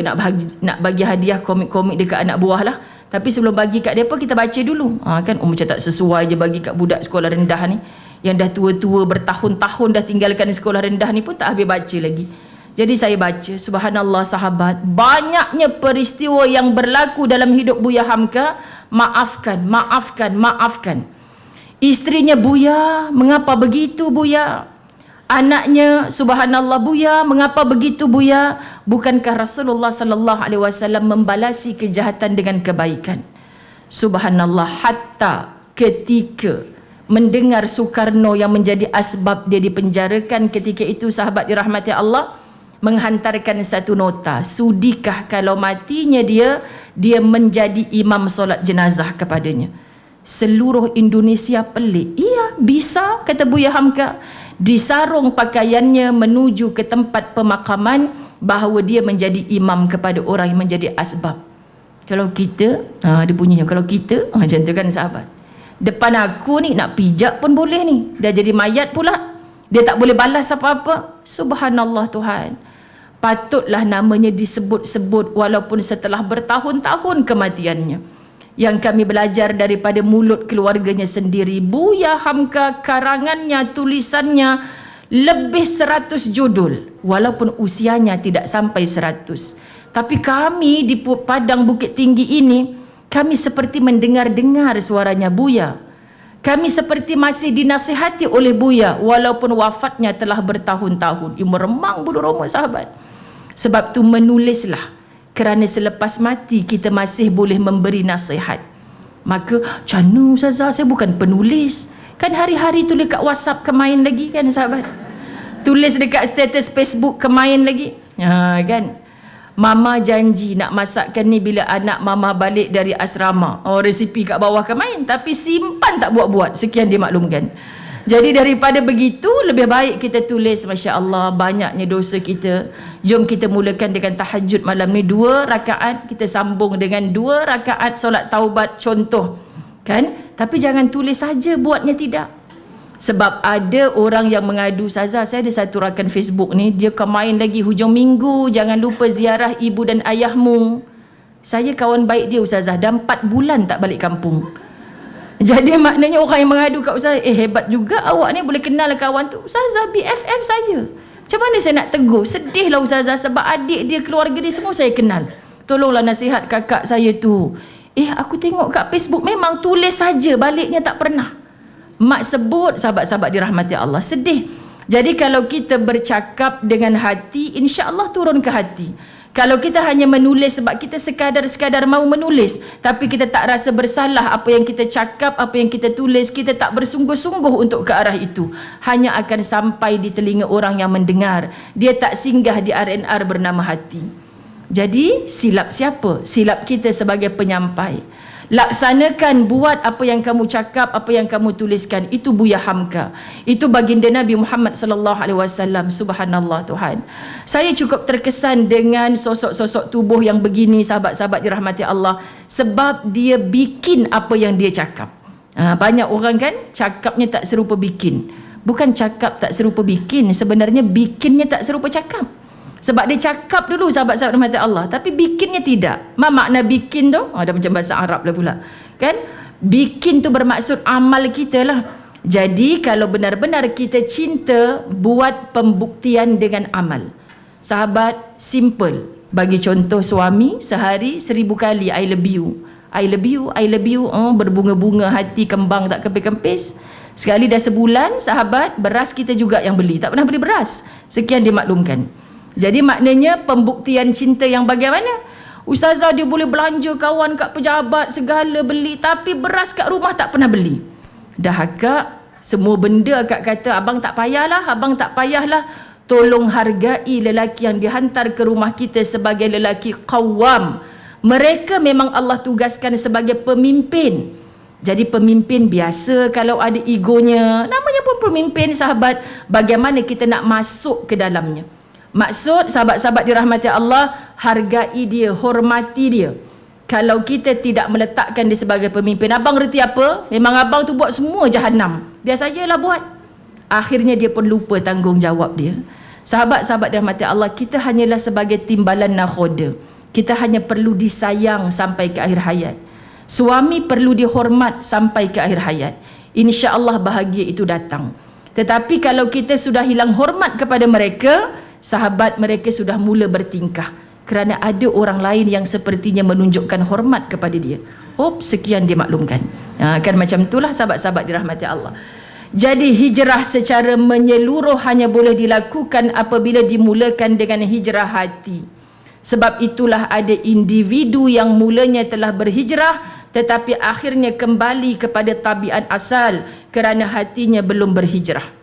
nak bagi hadiah komik-komik dekat anak buah lah. Tapi sebelum bagi kat mereka, kita baca dulu. Kan macam tak sesuai je bagi kat budak sekolah rendah ni, yang dah tua-tua bertahun-tahun dah tinggalkan sekolah rendah ni pun tak habis baca lagi. Jadi saya baca, subhanallah sahabat, banyaknya peristiwa yang berlaku dalam hidup Buya Hamka. Maafkan. Isterinya, Buya, mengapa begitu Buya? Anaknya, subhanallah, Buya, mengapa begitu Buya? Bukankah Rasulullah sallallahu alaihi wasallam membalasi kejahatan dengan kebaikan? Subhanallah, hatta ketika mendengar Soekarno yang menjadi asbab dia dipenjarakan ketika itu, sahabat dirahmati Allah, menghantarkan satu nota, sudikah kalau matinya dia menjadi imam solat jenazah kepadanya. Seluruh Indonesia pelik. Iya, bisa, kata Buya Hamka. Disarung pakaiannya menuju ke tempat pemakaman, bahawa dia menjadi imam kepada orang yang menjadi asbab. Kalau kita, dia bunyinya, kalau kita, macam tu kan sahabat. Depan aku ni nak pijak pun boleh ni, dah jadi mayat pula, dia tak boleh balas apa-apa. Subhanallah Tuhan. Patutlah namanya disebut-sebut walaupun setelah bertahun-tahun kematiannya. Yang kami belajar daripada mulut keluarganya sendiri, Buya Hamka, karangannya, tulisannya lebih 100 judul, walaupun usianya tidak sampai 100. Tapi kami di Padang Bukit Tinggi ini, kami seperti mendengar-dengar suaranya Buya. Kami seperti masih dinasihati oleh Buya walaupun wafatnya telah bertahun-tahun. Ia meremang bulu roma sahabat. Sebab tu menulislah, kerana selepas mati kita masih boleh memberi nasihat. Maka, canu Ustazah, saya bukan penulis. Kan hari-hari tulis kat WhatsApp kemain lagi kan sahabat? Tulis dekat status Facebook kemain lagi. Kan? Mama janji nak masakkan ni bila anak mama balik dari asrama. Resipi kat bawah kemain, tapi simpan tak buat-buat. Sekian dimaklumkan. Jadi daripada begitu, lebih baik kita tulis, Masya Allah, banyaknya dosa kita. Jom kita mulakan dengan tahajud malam ni 2 rakaat, kita sambung dengan 2 rakaat solat taubat contoh. Kan? Tapi jangan tulis saja, buatnya tidak. Sebab ada orang yang mengadu, Ustazah, saya ada satu rakan Facebook ni, dia main lagi hujung minggu, jangan lupa ziarah ibu dan ayahmu. Saya kawan baik dia, Ustazah, dah 4 bulan tak balik kampung. Jadi maknanya orang yang mengadu kat Ustazah, hebat juga awak ni boleh kenal kawan tu. Ustazah, BFF saya. Macam mana saya nak tegur? Sedih lah Ustazah, sebab adik dia, keluarga dia semua saya kenal. Tolonglah nasihat kakak saya tu. Aku tengok kat Facebook memang tulis saja, baliknya tak pernah. Mak sebut, sahabat-sahabat dirahmati Allah, sedih. Jadi kalau kita bercakap dengan hati, insya-Allah turun ke hati. Kalau kita hanya menulis sebab kita sekadar mau menulis, tapi kita tak rasa bersalah apa yang kita cakap, apa yang kita tulis, kita tak bersungguh-sungguh untuk ke arah itu, hanya akan sampai di telinga orang yang mendengar. Dia tak singgah di RNR bernama hati. Jadi silap siapa? Silap kita sebagai penyampai. Laksanakan, buat apa yang kamu cakap, apa yang kamu tuliskan. Itu Buya Hamka, itu baginda Nabi Muhammad sallallahu alaihi wasallam. Subhanallah Tuhan, saya cukup terkesan dengan sosok-sosok tubuh yang begini, sahabat-sahabat dirahmati Allah, sebab dia bikin apa yang dia cakap. Banyak orang kan cakapnya tak serupa bikin. Bukan cakap tak serupa bikin, sebenarnya bikinnya tak serupa cakap. Sebab dia cakap dulu, sahabat-sahabat rahmat Allah, tapi bikinnya tidak. Makna bikin tu ada macam bahasa Arab lah pula kan. Bikin tu bermaksud amal kita lah. Jadi kalau benar-benar kita cinta, buat pembuktian dengan amal. Sahabat, simple. Bagi contoh, suami sehari 1000 kali I love you, I love you, I love you, berbunga-bunga hati, kembang tak kempis-kempis. Sekali dah sebulan, sahabat, beras kita juga yang beli, tak pernah beli beras. Sekian dimaklumkan. Jadi maknanya pembuktian cinta yang bagaimana? Ustazah, dia boleh belanja kawan kat pejabat segala beli, tapi beras kat rumah tak pernah beli. Dah akak, semua benda akak kata, abang tak payahlah, abang tak payahlah. Tolong hargai lelaki yang dihantar ke rumah kita sebagai lelaki qawwam. Mereka memang Allah tugaskan sebagai pemimpin. Jadi pemimpin biasa kalau ada egonya, namanya pun pemimpin, sahabat. Bagaimana kita nak masuk ke dalamnya? Maksud, sahabat-sahabat dirahmati Allah, hargai dia, hormati dia. Kalau kita tidak meletakkan dia sebagai pemimpin, abang reti apa? Memang abang tu buat semua jahanam, biar sajalah buat. Akhirnya dia pun lupa tanggungjawab dia. Sahabat-sahabat dirahmati Allah, kita hanyalah sebagai timbalan nakhoda. Kita hanya perlu disayang sampai ke akhir hayat. Suami perlu dihormat sampai ke akhir hayat. InsyaAllah bahagia itu datang. Tetapi kalau kita sudah hilang hormat kepada mereka, sahabat, mereka sudah mula bertingkah kerana ada orang lain yang sepertinya menunjukkan hormat kepada dia. Sekian dia maklumkan. Kan macam itulah sahabat-sahabat dirahmati Allah. Jadi hijrah secara menyeluruh hanya boleh dilakukan apabila dimulakan dengan hijrah hati. Sebab itulah ada individu yang mulanya telah berhijrah tetapi akhirnya kembali kepada tabiat asal kerana hatinya belum berhijrah.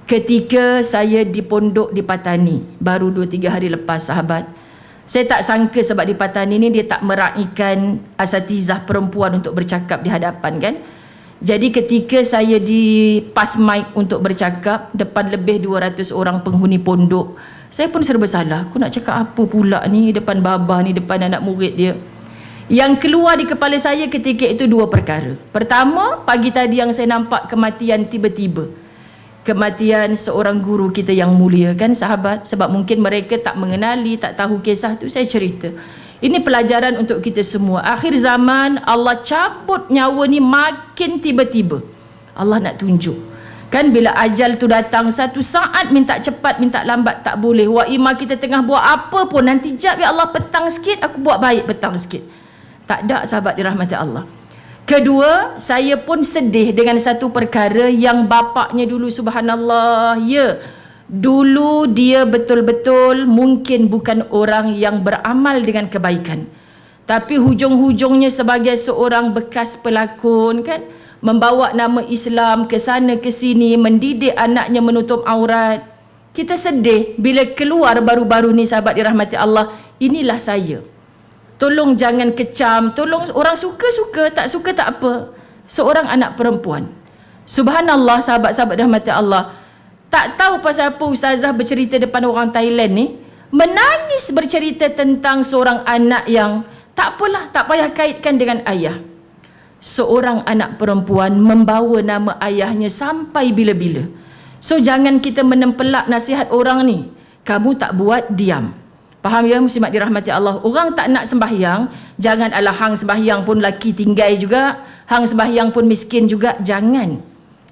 Ketika saya di pondok di Patani, baru 2-3 hari lepas, sahabat, saya tak sangka sebab di Patani ni dia tak meraihkan asatizah perempuan untuk bercakap di hadapan kan. Jadi ketika saya di pas mic untuk bercakap depan lebih 200 orang penghuni pondok, saya pun serba salah. Aku nak cakap apa pula ni depan babah ni, depan anak murid dia. Yang keluar di kepala saya ketika itu 2 perkara. Pertama, pagi tadi yang saya nampak kematian tiba-tiba. Kematian seorang guru kita yang mulia kan, sahabat. Sebab mungkin mereka tak mengenali, tak tahu kisah tu, saya cerita. Ini pelajaran untuk kita semua. Akhir zaman Allah cabut nyawa ni makin tiba-tiba. Allah nak tunjuk kan, bila ajal tu datang satu saat, minta cepat minta lambat tak boleh. Wa ima kita tengah buat apa pun, nanti jap ya Allah petang sikit, aku buat baik petang sikit. Tak ada, sahabat dirahmati Allah. Kedua, saya pun sedih dengan satu perkara yang bapaknya dulu, subhanallah, ya, dulu dia betul-betul mungkin bukan orang yang beramal dengan kebaikan, tapi hujung-hujungnya sebagai seorang bekas pelakon kan, membawa nama Islam ke sana ke sini, mendidik anaknya menutup aurat. Kita sedih bila keluar baru-baru ni, sahabat dirahmati Allah, inilah saya. Tolong jangan kecam, tolong, orang suka-suka, tak suka tak apa. Seorang anak perempuan, subhanallah, sahabat-sahabat rahmati Allah, tak tahu pasal apa ustazah bercerita depan orang Thailand ni, menangis bercerita tentang seorang anak yang tak apalah, tak payah kaitkan dengan ayah. seorang anak perempuan membawa nama ayahnya sampai bila-bila. So jangan kita menempelak nasihat orang ni. Kamu tak buat, diam. Faham ya muslimat dirahmati Allah? Orang tak nak sembahyang, jangan ala hang sembahyang pun laki tinggai juga, hang sembahyang pun miskin juga, jangan.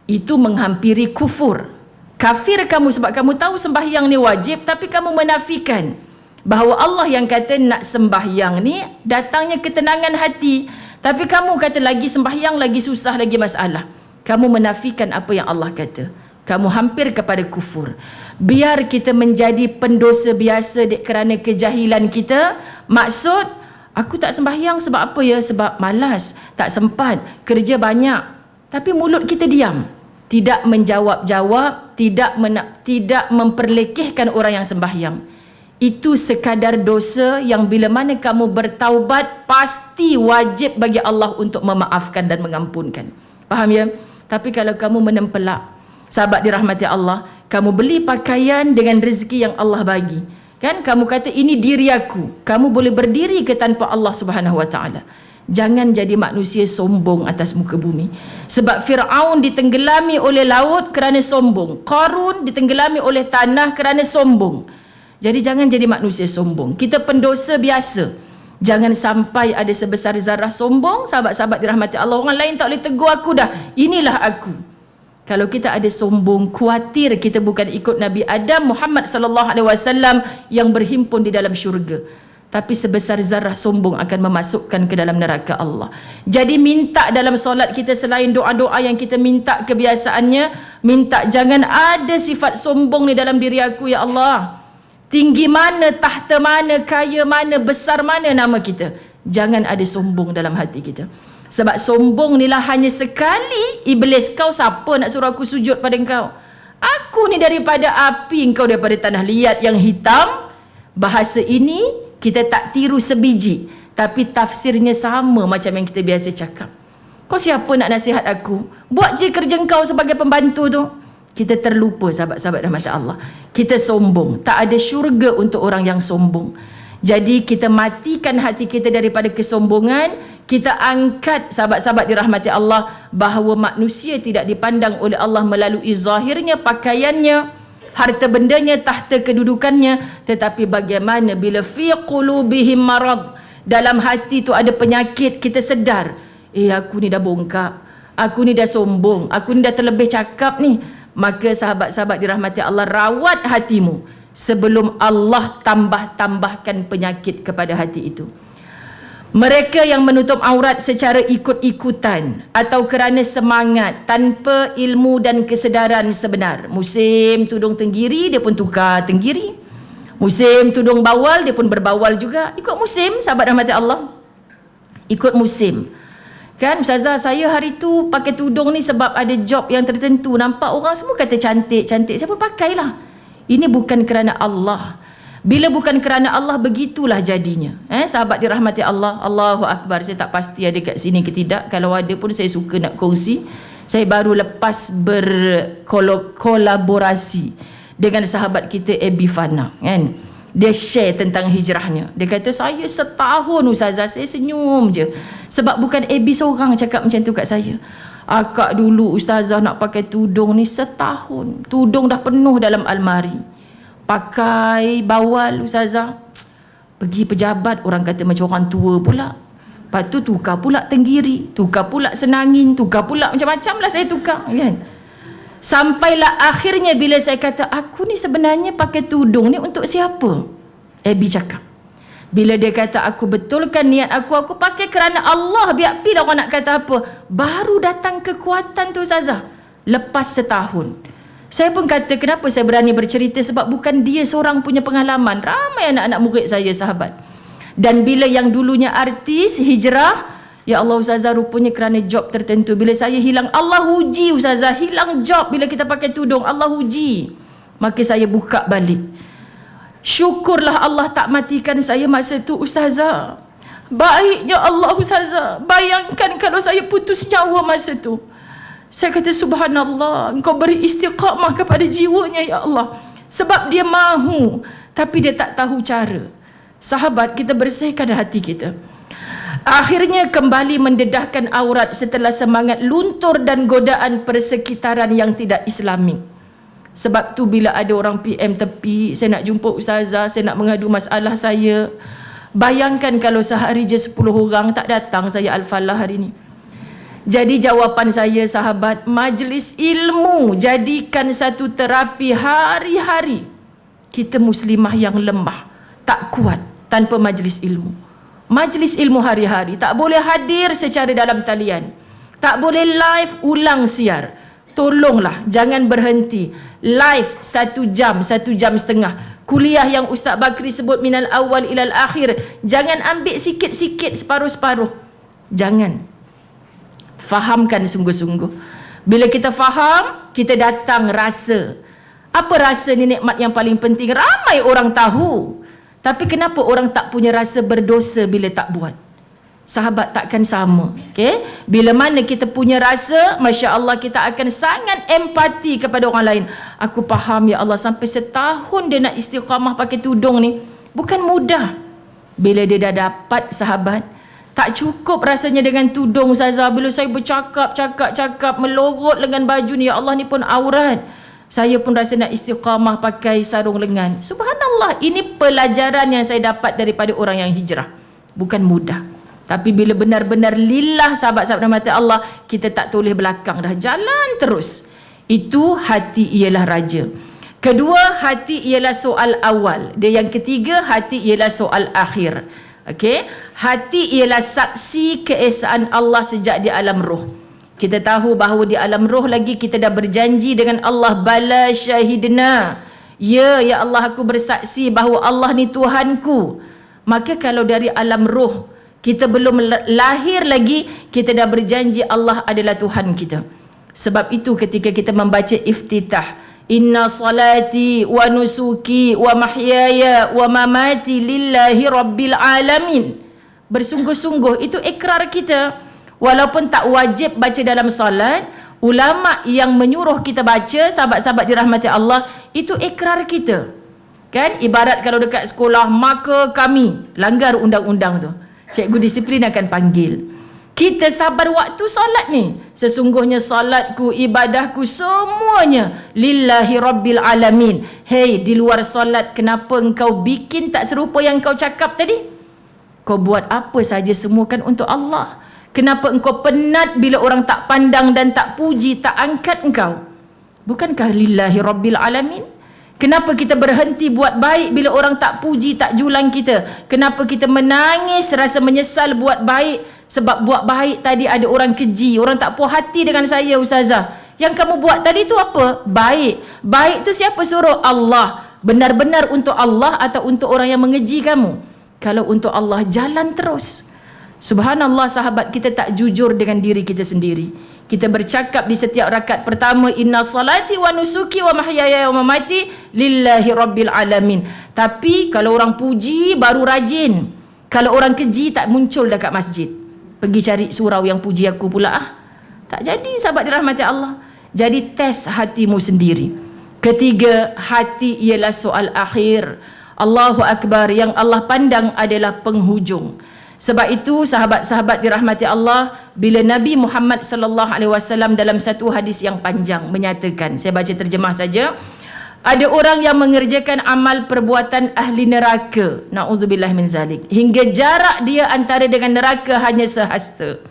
Itu menghampiri kufur. Kafir kamu sebab kamu tahu sembahyang ni wajib, tapi kamu menafikan bahawa Allah yang kata nak sembahyang ni datangnya ketenangan hati, tapi kamu kata lagi sembahyang lagi susah, lagi masalah. Kamu menafikan apa yang Allah kata. Kamu hampir kepada kufur. Biar kita menjadi pendosa biasa kerana kejahilan kita. Maksud, aku tak sembahyang sebab apa ya? Sebab malas, tak sempat, kerja banyak. Tapi mulut kita diam. Tidak menjawab-jawab, tidak memperlekehkan orang yang sembahyang. Itu sekadar dosa yang bila mana kamu bertaubat, pasti wajib bagi Allah untuk memaafkan dan mengampunkan. Faham ya? Tapi kalau kamu menempelak, sahabat dirahmati Allah, kamu beli pakaian dengan rezeki yang Allah bagi. Kan kamu kata ini diri aku. Kamu boleh berdiri ke tanpa Allah Subhanahu wa taala. Jangan jadi manusia sombong atas muka bumi. Sebab Firaun ditenggelami oleh laut kerana sombong. Qarun ditenggelami oleh tanah kerana sombong. Jadi jangan jadi manusia sombong. Kita pendosa biasa. Jangan sampai ada sebesar zarah sombong. Sahabat-sahabat dirahmati Allah, orang lain tak boleh tegur aku dah. Inilah aku. Kalau kita ada sombong, khawatir kita bukan ikut Nabi Adam Muhammad sallallahu alaihi wasallam yang berhimpun di dalam syurga. Tapi sebesar zarah sombong akan memasukkan ke dalam neraka Allah. Jadi minta dalam solat kita, selain doa-doa yang kita minta kebiasaannya, minta jangan ada sifat sombong ni dalam diri aku ya Allah. Tinggi mana, tahta mana, kaya mana, besar mana nama kita, jangan ada sombong dalam hati kita. Sebab sombong ni lah hanya sekali. Iblis, kau siapa nak suruh aku sujud pada engkau? Aku ni daripada api, engkau daripada tanah liat yang hitam. Bahasa ini kita tak tiru sebiji, tapi tafsirnya sama macam yang kita biasa cakap. Kau siapa nak nasihat aku? Buat je kerja engkau sebagai pembantu tu. Kita terlupa sahabat-sahabat rahmat Allah. Kita sombong. Tak ada syurga untuk orang yang sombong. Jadi kita matikan hati kita daripada kesombongan. Kita angkat sahabat-sahabat dirahmati Allah bahawa manusia tidak dipandang oleh Allah melalui zahirnya, pakaiannya, harta bendanya, tahta kedudukannya, tetapi bagaimana bila fi qulubihim marad, dalam hati tu ada penyakit, kita sedar, aku ni dah bongkak, aku ni dah sombong, aku ni dah terlebih cakap ni. Maka sahabat-sahabat dirahmati Allah, rawat hatimu sebelum Allah tambah-tambahkan penyakit kepada hati itu. Mereka yang menutup aurat secara ikut-ikutan atau kerana semangat tanpa ilmu dan kesedaran sebenar. Musim tudung tenggiri, dia pun tukar tenggiri. Musim tudung bawal, dia pun berbawal juga. Ikut musim, sahabat rahmati Allah. Ikut musim. Kan Ustazah, saya hari tu pakai tudung ni sebab ada job yang tertentu. Nampak orang semua kata cantik-cantik, saya pun pakailah. Ini bukan kerana Allah. Bila bukan kerana Allah, begitulah jadinya. Sahabat dirahmati Allah, Allahu Akbar. Saya tak pasti ada kat sini ke tidak. Kalau ada pun saya suka nak kongsi. Saya baru lepas berkolaborasi dengan sahabat kita Abi Fana, kan? Dia share tentang hijrahnya. Dia kata, saya setahun Ustazah, saya senyum je. Sebab bukan Abi seorang cakap macam tu kat saya. Akak dulu Ustazah nak pakai tudung ni setahun. Tudung dah penuh dalam almari. Pakai bawal Ustazah, pergi pejabat, orang kata macam orang tua pula. Lepas tu tukar pula tenggiri, tukar pula senangin, tukar pula macam-macam lah saya tukar, kan? Sampailah akhirnya bila saya kata, aku ni sebenarnya pakai tudung ni untuk siapa? Abi cakap, bila dia kata aku betulkan niat aku pakai kerana Allah, biar pi lah orang nak kata apa. Baru datang kekuatan tu Ustazah lepas setahun. Saya pun kata, kenapa saya berani bercerita? Sebab bukan dia seorang punya pengalaman. Ramai anak-anak murid saya, sahabat. Dan bila yang dulunya artis, hijrah, ya Allah Ustazah, rupanya kerana job tertentu. Bila saya hilang, Allah uji Ustazah, hilang job bila kita pakai tudung, Allah uji. Maka saya buka balik. Syukurlah Allah tak matikan saya masa tu Ustazah. Baiknya Allah Ustazah. Bayangkan kalau saya putus nyawa masa tu. Saya kata, subhanallah, engkau beri istiqamah kepada jiwanya ya Allah. Sebab dia mahu, tapi dia tak tahu cara. Sahabat, kita bersihkan hati kita. Akhirnya kembali mendedahkan aurat setelah semangat luntur dan godaan persekitaran yang tidak islami. Sebab tu bila ada orang PM tepi, saya nak jumpa ustazah, saya nak mengadu masalah saya. Bayangkan kalau sehari je 10 orang tak datang saya Al-Falah hari ni. Jadi jawapan saya sahabat, majlis ilmu jadikan satu terapi hari-hari. Kita muslimah yang lemah, tak kuat tanpa majlis ilmu. Majlis ilmu hari-hari, tak boleh hadir secara dalam talian, tak boleh live ulang siar. Tolonglah jangan berhenti live 1 jam, 1 jam setengah. Kuliah yang Ustaz Bakri sebut minal awal ilal akhir, jangan ambil sikit-sikit, separuh-separuh. Jangan. Fahamkan sungguh-sungguh. Bila kita faham, kita datang rasa. Apa rasa ni nikmat yang paling penting? Ramai orang tahu, tapi kenapa orang tak punya rasa berdosa bila tak buat? Sahabat takkan sama. Okay? Bila mana kita punya rasa, Masya Allah, kita akan sangat empati kepada orang lain. Aku faham ya Allah, sampai setahun dia nak istiqamah pakai tudung ni, bukan mudah. Bila dia dah dapat sahabat, tak cukup rasanya dengan tudung Ustazah. Bila saya bercakap, melorot lengan baju ni, ya Allah ni pun aurat. Saya pun rasa nak istiqamah pakai sarung lengan. Subhanallah, ini pelajaran yang saya dapat daripada orang yang hijrah. Bukan mudah. Tapi bila benar-benar lillah sahabat-sahabat rahmat Allah, kita tak toleh belakang dah, jalan terus. Itu hati ialah raja. Kedua, hati ialah soal awal. Dia yang ketiga, hati ialah soal akhir. Okey, hati ialah saksi keesaan Allah sejak di alam roh. Kita tahu bahawa di alam roh lagi kita dah berjanji dengan Allah, bala syahidna. Ya Allah, aku bersaksi bahawa Allah ni Tuhanku. Maka kalau dari alam roh kita belum lahir lagi, kita dah berjanji Allah adalah Tuhan kita. Sebab itu ketika kita membaca iftitah, inna salati wa nusuki wa mahyaya wa mamati lillahi rabbil alamin, bersungguh-sungguh itu ikrar kita. Walaupun tak wajib baca dalam salat, ulama yang menyuruh kita baca, sahabat-sahabat dirahmati Allah, itu ikrar kita. Kan ibarat kalau dekat sekolah, maka kami langgar undang-undang tu, cikgu disiplin akan panggil. Kita sabar waktu solat ni. Sesungguhnya solatku, ibadahku semuanya lillahi rabbil alamin. Hei, di luar solat, kenapa engkau bikin tak serupa yang kau cakap tadi? Kau buat apa saja semua kan untuk Allah. Kenapa engkau penat bila orang tak pandang dan tak puji, tak angkat engkau? Bukankah lillahi rabbil alamin? Kenapa kita berhenti buat baik bila orang tak puji, tak julang kita? Kenapa kita menangis, rasa menyesal buat baik? Sebab buat baik tadi ada orang keji, orang tak puas hati dengan saya Ustazah. Yang kamu buat tadi tu apa? Baik. Baik tu siapa suruh? Allah. Benar-benar untuk Allah atau untuk orang yang mengeji kamu? Kalau untuk Allah, jalan terus. Subhanallah sahabat, kita tak jujur dengan diri kita sendiri. Kita bercakap di setiap rakaat pertama, inna salati wa nusuki wa mahyaya wa mamati lillahi rabbil alamin. Tapi kalau orang puji baru rajin. Kalau orang keji tak muncul dekat masjid. Pergi cari surau yang puji aku pula ah. Tak jadi sahabat dirahmati Allah. Jadi tes hatimu sendiri. Ketiga, hati ialah soal akhir. Allahu Akbar, yang Allah pandang adalah penghujung. Sebab itu sahabat-sahabat dirahmati Allah, bila Nabi Muhammad sallallahu alaihi wasallam dalam satu hadis yang panjang menyatakan, saya baca terjemah saja, ada orang yang mengerjakan amal perbuatan ahli neraka, naudzubillah min zalik, hingga jarak dia antara dengan neraka hanya sehasta.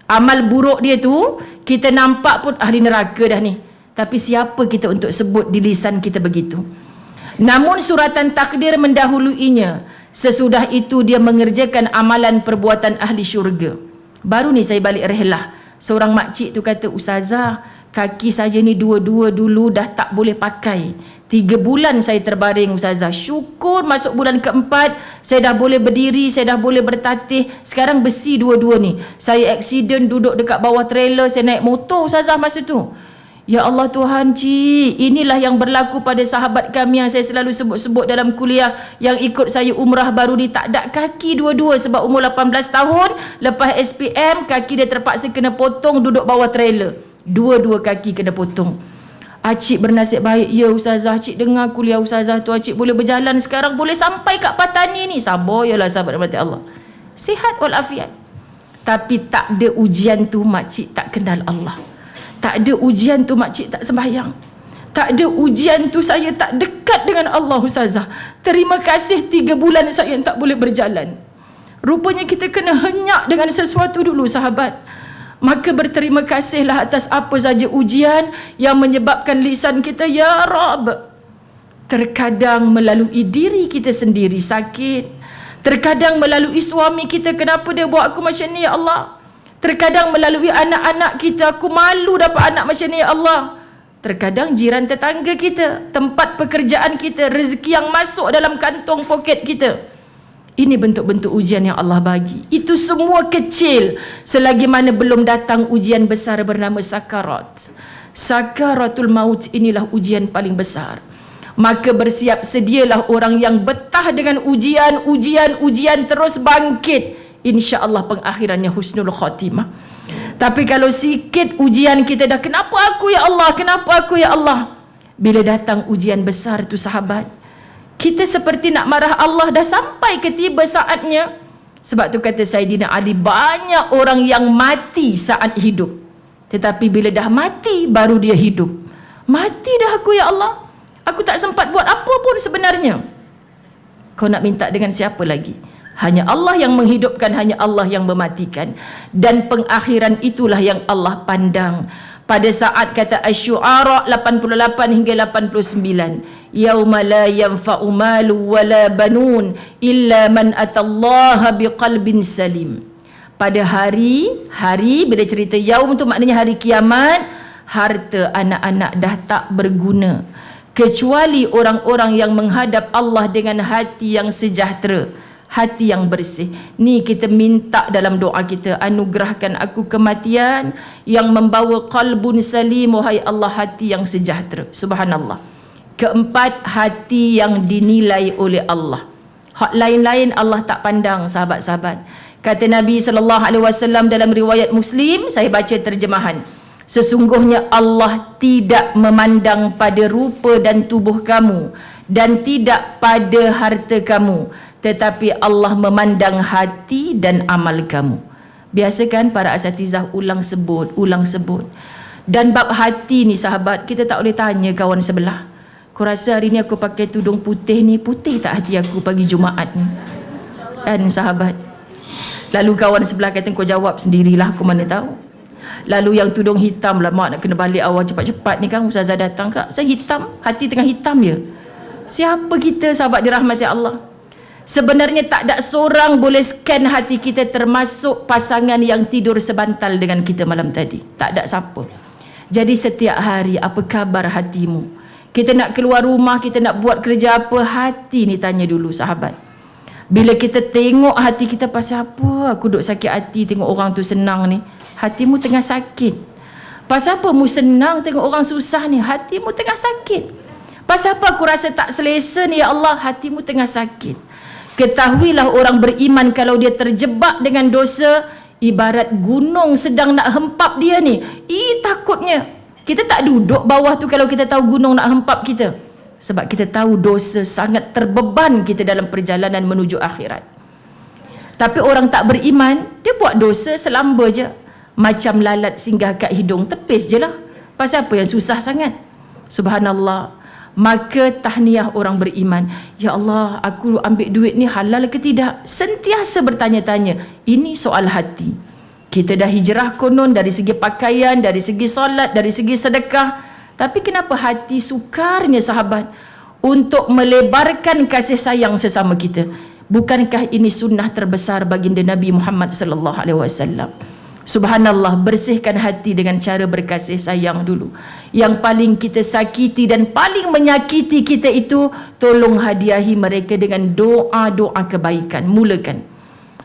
Amal buruk dia tu kita nampak pun ahli neraka dah ni, tapi siapa kita untuk sebut di lisan kita begitu? Namun suratan takdir mendahuluinya. Sesudah itu dia mengerjakan amalan perbuatan ahli syurga. Baru ni saya balik rehlah, seorang makcik tu kata, Ustazah, kaki saya ni dua-dua dulu dah tak boleh pakai. 3 bulan saya terbaring Ustazah. Syukur masuk bulan keempat, saya dah boleh berdiri, saya dah boleh bertatih. Sekarang besi dua-dua ni. Saya aksiden duduk dekat bawah trailer, saya naik motor Ustazah masa tu. Ya Allah Tuhan cik, inilah yang berlaku pada sahabat kami yang saya selalu sebut-sebut dalam kuliah, yang ikut saya umrah baru ni, tak ada kaki dua-dua sebab umur 18 tahun. Lepas SPM, kaki dia terpaksa kena potong duduk bawah trailer. Dua-dua kaki kena potong. Acik bernasib baik. Ya Ustazah, Acik dengar kuliah Ustazah tu, Acik boleh berjalan sekarang, boleh sampai kat Patani ni. Sabar yalah sahabat rahmat Allah. Sihat walafiat. Tapi tak ada ujian tu makcik tak kenal Allah. Tak ada ujian tu makcik tak sembahyang. Tak ada ujian tu saya tak dekat dengan Allah, Ustazah. Terima kasih 3 bulan saya tak boleh berjalan. Rupanya kita kena henyak dengan sesuatu dulu, sahabat. Maka berterima kasihlah atas apa saja ujian yang menyebabkan lisan kita, ya Rabb. Terkadang melalui diri kita sendiri sakit. Terkadang melalui suami kita, kenapa dia buat aku macam ni, ya Allah. Terkadang melalui anak-anak kita, aku malu dapat anak macam ni, ya Allah. Terkadang jiran tetangga kita, tempat pekerjaan kita, rezeki yang masuk dalam kantong poket kita. Ini bentuk-bentuk ujian yang Allah bagi. Itu semua kecil selagi mana belum datang ujian besar bernama sakarat. Sakaratul maut, inilah ujian paling besar. Maka bersiap sedialah orang yang betah dengan ujian terus bangkit. InsyaAllah pengakhirannya husnul khatimah. Tapi kalau sikit ujian kita dah, kenapa aku ya Allah, kenapa aku ya Allah. Bila datang ujian besar tu, sahabat, kita seperti nak marah Allah. Dah sampai ke tiba saatnya. Sebab tu kata Saidina Ali, banyak orang yang mati saat hidup, tetapi bila dah mati baru dia hidup. Mati dah aku ya Allah, aku tak sempat buat apa pun sebenarnya. Kau nak minta dengan siapa lagi? Hanya Allah yang menghidupkan, hanya Allah yang mematikan. Dan pengakhiran itulah yang Allah pandang. Pada saat kata Asy-Syu'ara 88 hingga 89, yauma la yanfa'u malu wala banun illa man atallaha biqalbin salim. Pada hari bila cerita yaum tu maknanya hari kiamat, harta anak-anak dah tak berguna kecuali orang-orang yang menghadap Allah dengan hati yang sejahtera, hati yang bersih. Ni kita minta dalam doa kita, anugerahkan aku kematian yang membawa qalbun salim, wahai Allah, hati yang sejahtera. Subhanallah. Keempat, hati yang dinilai oleh Allah. Hak lain-lain Allah tak pandang, sahabat-sahabat. Kata Nabi SAW dalam riwayat Muslim, saya baca terjemahan, sesungguhnya Allah tidak memandang pada rupa dan tubuh kamu dan tidak pada harta kamu, tetapi Allah memandang hati dan amal kamu. Biasa kan para asatizah ulang sebut. Dan bab hati ni, sahabat, kita tak boleh tanya kawan sebelah, kau rasa hari ni aku pakai tudung putih ni, putih tak hati aku pagi Jumaat ni? Kan, sahabat? Lalu kawan sebelah kata, kau jawab sendirilah, aku mana tahu. Lalu yang tudung hitam lah, mak nak kena balik awal cepat-cepat ni kan, Ustazah datang kak, saya hitam, hati tengah hitam je. Siapa kita, sahabat dirahmati Allah? Sebenarnya tak ada seorang boleh scan hati kita, termasuk pasangan yang tidur sebantal dengan kita malam tadi. Tak ada siapa. Jadi setiap hari, apa khabar hatimu? Kita nak keluar rumah, kita nak buat kerja apa, hati ni tanya dulu, sahabat. Bila kita tengok hati kita, pasal apa aku duk sakit hati tengok orang tu senang ni? Hatimu tengah sakit. Pasal apa mu senang tengok orang susah ni? Hatimu tengah sakit. Pasal apa aku rasa tak selesa ni, ya Allah? Hatimu tengah sakit. Ketahuilah orang beriman kalau dia terjebak dengan dosa, ibarat gunung sedang nak hempap dia ni. Takutnya kita tak duduk bawah tu kalau kita tahu gunung nak hempap kita. Sebab kita tahu dosa sangat terbeban kita dalam perjalanan menuju akhirat. Tapi orang tak beriman, dia buat dosa selamba je. Macam lalat singgah kat hidung, tepis je lah. Pasal apa yang susah sangat? Subhanallah. Maka tahniah orang beriman, ya Allah, aku ambil duit ni halal ke tidak? Sentiasa bertanya-tanya. Ini soal hati. Kita dah hijrah konon dari segi pakaian, dari segi solat, dari segi sedekah. Tapi kenapa hati sukarnya, sahabat, untuk melebarkan kasih sayang sesama kita? Bukankah ini sunnah terbesar baginda Nabi Muhammad sallallahu alaihi wasallam? Subhanallah, bersihkan hati dengan cara berkasih sayang dulu. Yang paling kita sakiti dan paling menyakiti kita itu, tolong hadiahi mereka dengan doa-doa kebaikan. Mulakan.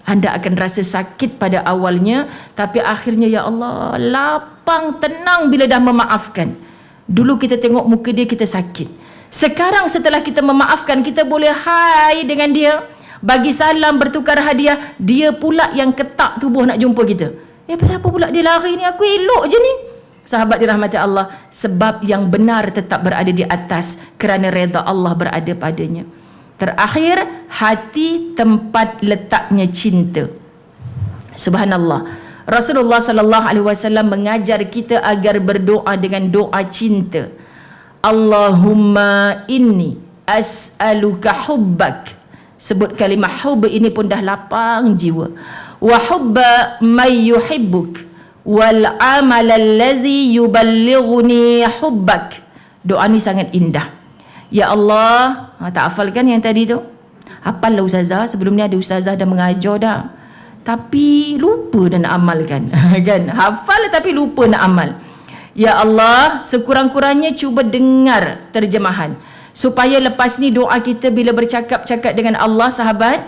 Anda akan rasa sakit pada awalnya, tapi akhirnya, ya Allah, lapang, tenang bila dah memaafkan. Dulu kita tengok muka dia, kita sakit. Sekarang setelah kita memaafkan, kita boleh hai dengan dia, bagi salam, bertukar hadiah. Dia pula yang ketak tubuh nak jumpa kita. Pasal apa pula dia lari ni? Aku elok je ni. Sahabat dirahmati Allah, sebab yang benar tetap berada di atas kerana redha Allah berada padanya. Terakhir, hati tempat letaknya cinta. Subhanallah. Rasulullah sallallahu alaihi wasallam mengajar kita agar berdoa dengan doa cinta. Allahumma inni as'aluka hubbak. Sebut kalimah hubb ini pun dah lapang jiwa. Wa hubba may yuhibbuk wal amal alladhi yuballighuni hubbak. Doa ni sangat indah. Ya Allah, tak hafal kan yang tadi tu? Hafal lah ustazah, sebelum ni ada ustazah dah mengajar dah. Tapi lupa dah nak amalkan. Kan? Hafal tapi lupa nak amal. Ya Allah, sekurang-kurangnya cuba dengar terjemahan. Supaya lepas ni doa kita bila bercakap-cakap dengan Allah, sahabat,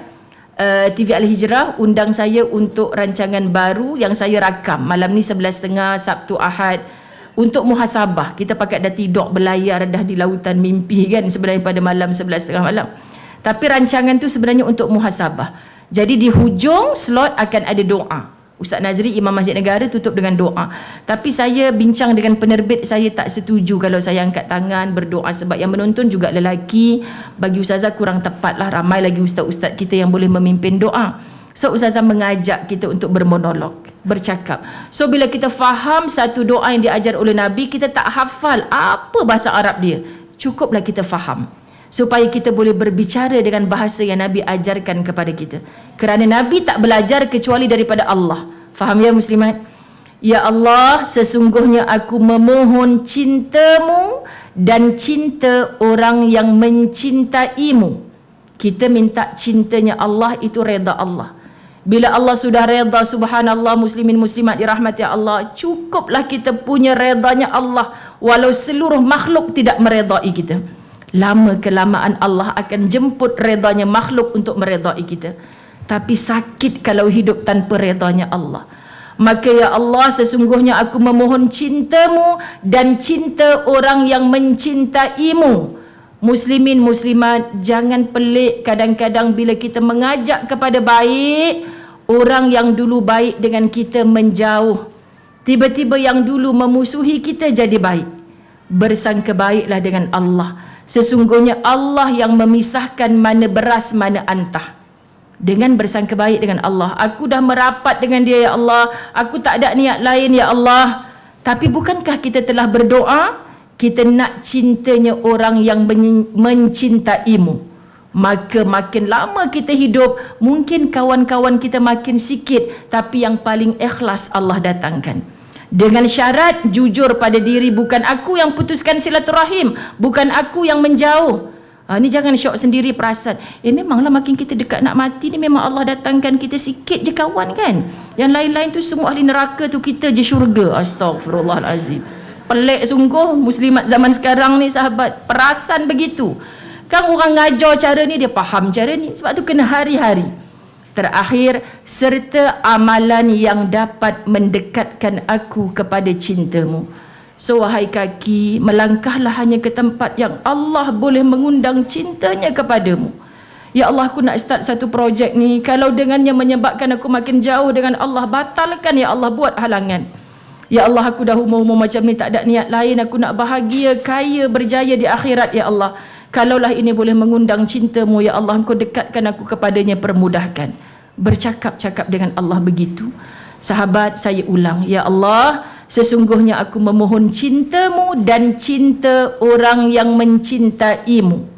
TV Al-Hijrah undang saya untuk rancangan baru yang saya rakam. Malam ni 11.30, Sabtu Ahad. Untuk muhasabah. Kita pakat dah tidur berlayar dah di lautan mimpi kan sebenarnya pada malam 11.30 malam. Tapi rancangan tu sebenarnya untuk muhasabah. Jadi di hujung slot akan ada doa. Ustaz Nazri, Imam Masjid Negara, tutup dengan doa. Tapi saya bincang dengan penerbit, saya tak setuju kalau saya angkat tangan berdoa sebab yang menonton juga lelaki. Bagi ustazah kurang tepat lah, ramai lagi ustaz-ustaz kita yang boleh memimpin doa. So ustazah mengajak kita untuk bermonolog, bercakap. So bila kita faham satu doa yang diajar oleh Nabi, kita tak hafal apa bahasa Arab dia, cukuplah kita faham supaya kita boleh berbicara dengan bahasa yang Nabi ajarkan kepada kita. Kerana Nabi tak belajar kecuali daripada Allah. Faham ya muslimat? Ya Allah, sesungguhnya aku memohon cintamu dan cinta orang yang mencintaimu. Kita minta cintanya Allah, itu reda Allah. Bila Allah sudah reda, subhanallah, muslimin muslimat dirahmati Allah, cukuplah kita punya redanya Allah, walau seluruh makhluk tidak meredai kita. Lama kelamaan Allah akan jemput redanya makhluk untuk meredai kita. Tapi sakit kalau hidup tanpa redanya Allah. Maka ya Allah, sesungguhnya aku memohon cintamu dan cinta orang yang mencintaimu. Muslimin muslimat, jangan pelik kadang-kadang bila kita mengajak kepada baik, orang yang dulu baik dengan kita menjauh. Tiba-tiba yang dulu memusuhi kita jadi baik. Bersangka baiklah dengan Allah. Sesungguhnya Allah yang memisahkan mana beras mana antah. Dengan bersangka baik dengan Allah, aku dah merapat dengan dia ya Allah, aku tak ada niat lain ya Allah. Tapi bukankah kita telah berdoa, kita nak cintanya orang yang mencintaimu? Maka makin lama kita hidup, mungkin kawan-kawan kita makin sikit, tapi yang paling ikhlas Allah datangkan. Dengan syarat jujur pada diri, bukan aku yang putuskan silaturahim, bukan aku yang menjauh. Ni jangan syok sendiri perasan. Memanglah makin kita dekat nak mati ni, memang Allah datangkan kita sikit je kawan kan. Yang lain-lain tu semua ahli neraka tu, kita je syurga. Astaghfirullahalazim. Pelik sungguh muslimat zaman sekarang ni sahabat, perasan begitu. Kan orang ngajar cara ni, dia faham cara ni. Sebab tu kena hari-hari. Terakhir, serta amalan yang dapat mendekatkan aku kepada cintamu. So wahai kaki, melangkahlah hanya ke tempat yang Allah boleh mengundang cintanya kepadamu. Ya Allah, aku nak start satu projek ni, kalau dengannya menyebabkan aku makin jauh dengan Allah, batalkan ya Allah, buat halangan. Ya Allah, aku dah umur-umur macam ni, tak ada niat lain, aku nak bahagia, kaya, berjaya di akhirat ya Allah. Kalaulah ini boleh mengundang cintamu ya Allah, engkau dekatkan aku kepadanya, permudahkan. Bercakap-cakap dengan Allah begitu. Sahabat, saya ulang, ya Allah, sesungguhnya aku memohon cintamu dan cinta orang yang mencintaimu,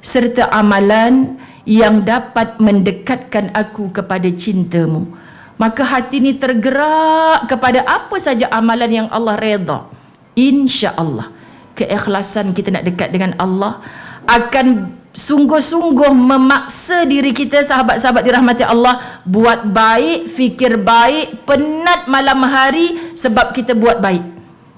serta amalan yang dapat mendekatkan aku kepada cintamu. Maka hati ini tergerak kepada apa saja amalan yang Allah redha. InsyaAllah keikhlasan kita nak dekat dengan Allah akan sungguh-sungguh memaksa diri kita, sahabat-sahabat dirahmati Allah, buat baik, fikir baik, penat malam hari sebab kita buat baik,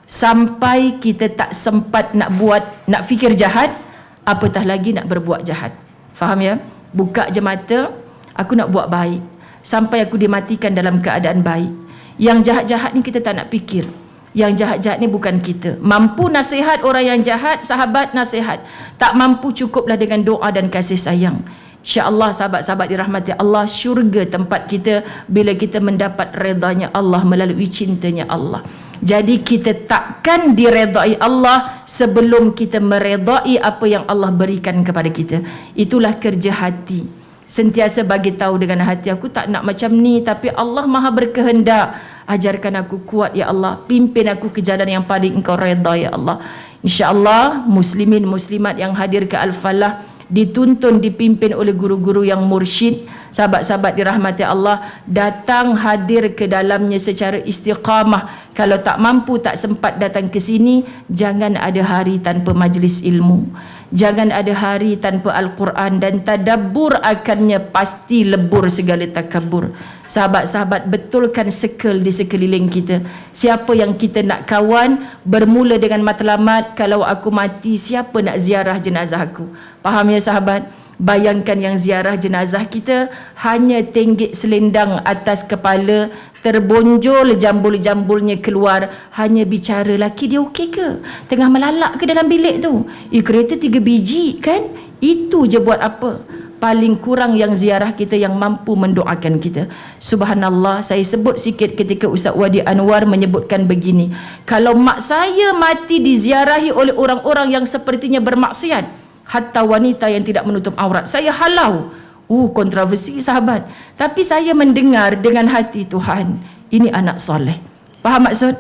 sampai kita tak sempat nak fikir jahat, apatah lagi nak berbuat jahat. Faham ya? Buka je mata, aku nak buat baik, sampai aku dimatikan dalam keadaan baik. Yang jahat-jahat ni kita tak nak fikir. Yang jahat-jahat ni bukan kita. Mampu nasihat orang yang jahat, sahabat, nasihat. Tak mampu, cukuplah dengan doa dan kasih sayang. InsyaAllah sahabat-sahabat dirahmati Allah, syurga tempat kita bila kita mendapat redanya Allah melalui cintanya Allah. Jadi kita takkan diredai Allah sebelum kita meredai apa yang Allah berikan kepada kita. Itulah kerja hati. Sentiasa bagi tahu dengan hati aku tak nak macam ni, tapi Allah Maha berkehendak. Ajarkan aku kuat ya Allah, pimpin aku ke jalan yang paling Engkau redha ya Allah. InsyaAllah muslimin muslimat yang hadir ke Al-Falah dituntun dipimpin oleh guru-guru yang mursyid, sahabat-sahabat dirahmati Allah, datang hadir ke dalamnya secara istiqamah. Kalau tak mampu, tak sempat datang ke sini, jangan ada hari tanpa majlis ilmu, jangan ada hari tanpa Al-Quran dan tadabbur, akannya pasti lebur segala takabur. Sahabat-sahabat, betulkan circle di sekeliling kita. Siapa yang kita nak kawan, bermula dengan matlamat, kalau aku mati siapa nak ziarah jenazah aku. Faham ya sahabat? Bayangkan yang ziarah jenazah kita hanya tenggek selendang atas kepala, terbonjol jambul-jambulnya keluar, hanya bicara laki dia okey ke? Tengah melalak ke dalam bilik tu? Kereta 3 biji kan? Itu je buat apa? Paling kurang yang ziarah kita yang mampu mendoakan kita. Subhanallah, saya sebut sikit ketika Ustaz Wadi Anwar menyebutkan begini, kalau mak saya mati diziarahi oleh orang-orang yang sepertinya bermaksiat, hatta wanita yang tidak menutup aurat, saya halau. Kontroversi sahabat, tapi saya mendengar dengan hati, Tuhan, ini anak soleh. Faham maksud?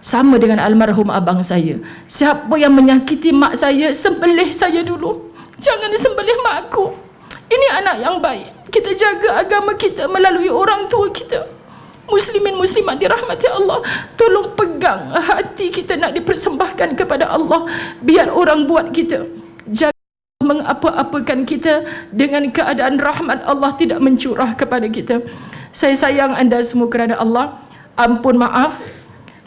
Sama dengan almarhum abang saya, siapa yang menyakiti mak saya, sembelih saya dulu, jangan sembelih mak aku. Ini anak yang baik, kita jaga agama kita melalui orang tua kita. Muslimin muslimat dirahmati Allah, tolong pegang hati kita nak dipersembahkan kepada Allah, biar orang buat kita, jaga mengapa-apakan kita dengan keadaan rahmat Allah tidak mencurah kepada kita. Saya sayang anda semua kerana Allah. Ampun maaf.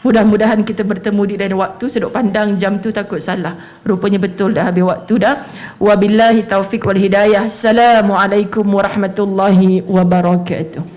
Mudah-mudahan kita bertemu di lain waktu. Seduk pandang jam tu takut salah. Rupanya betul dah habis waktu dah. Wabillahi taufiq wal hidayah. Assalamualaikum warahmatullahi wabarakatuh.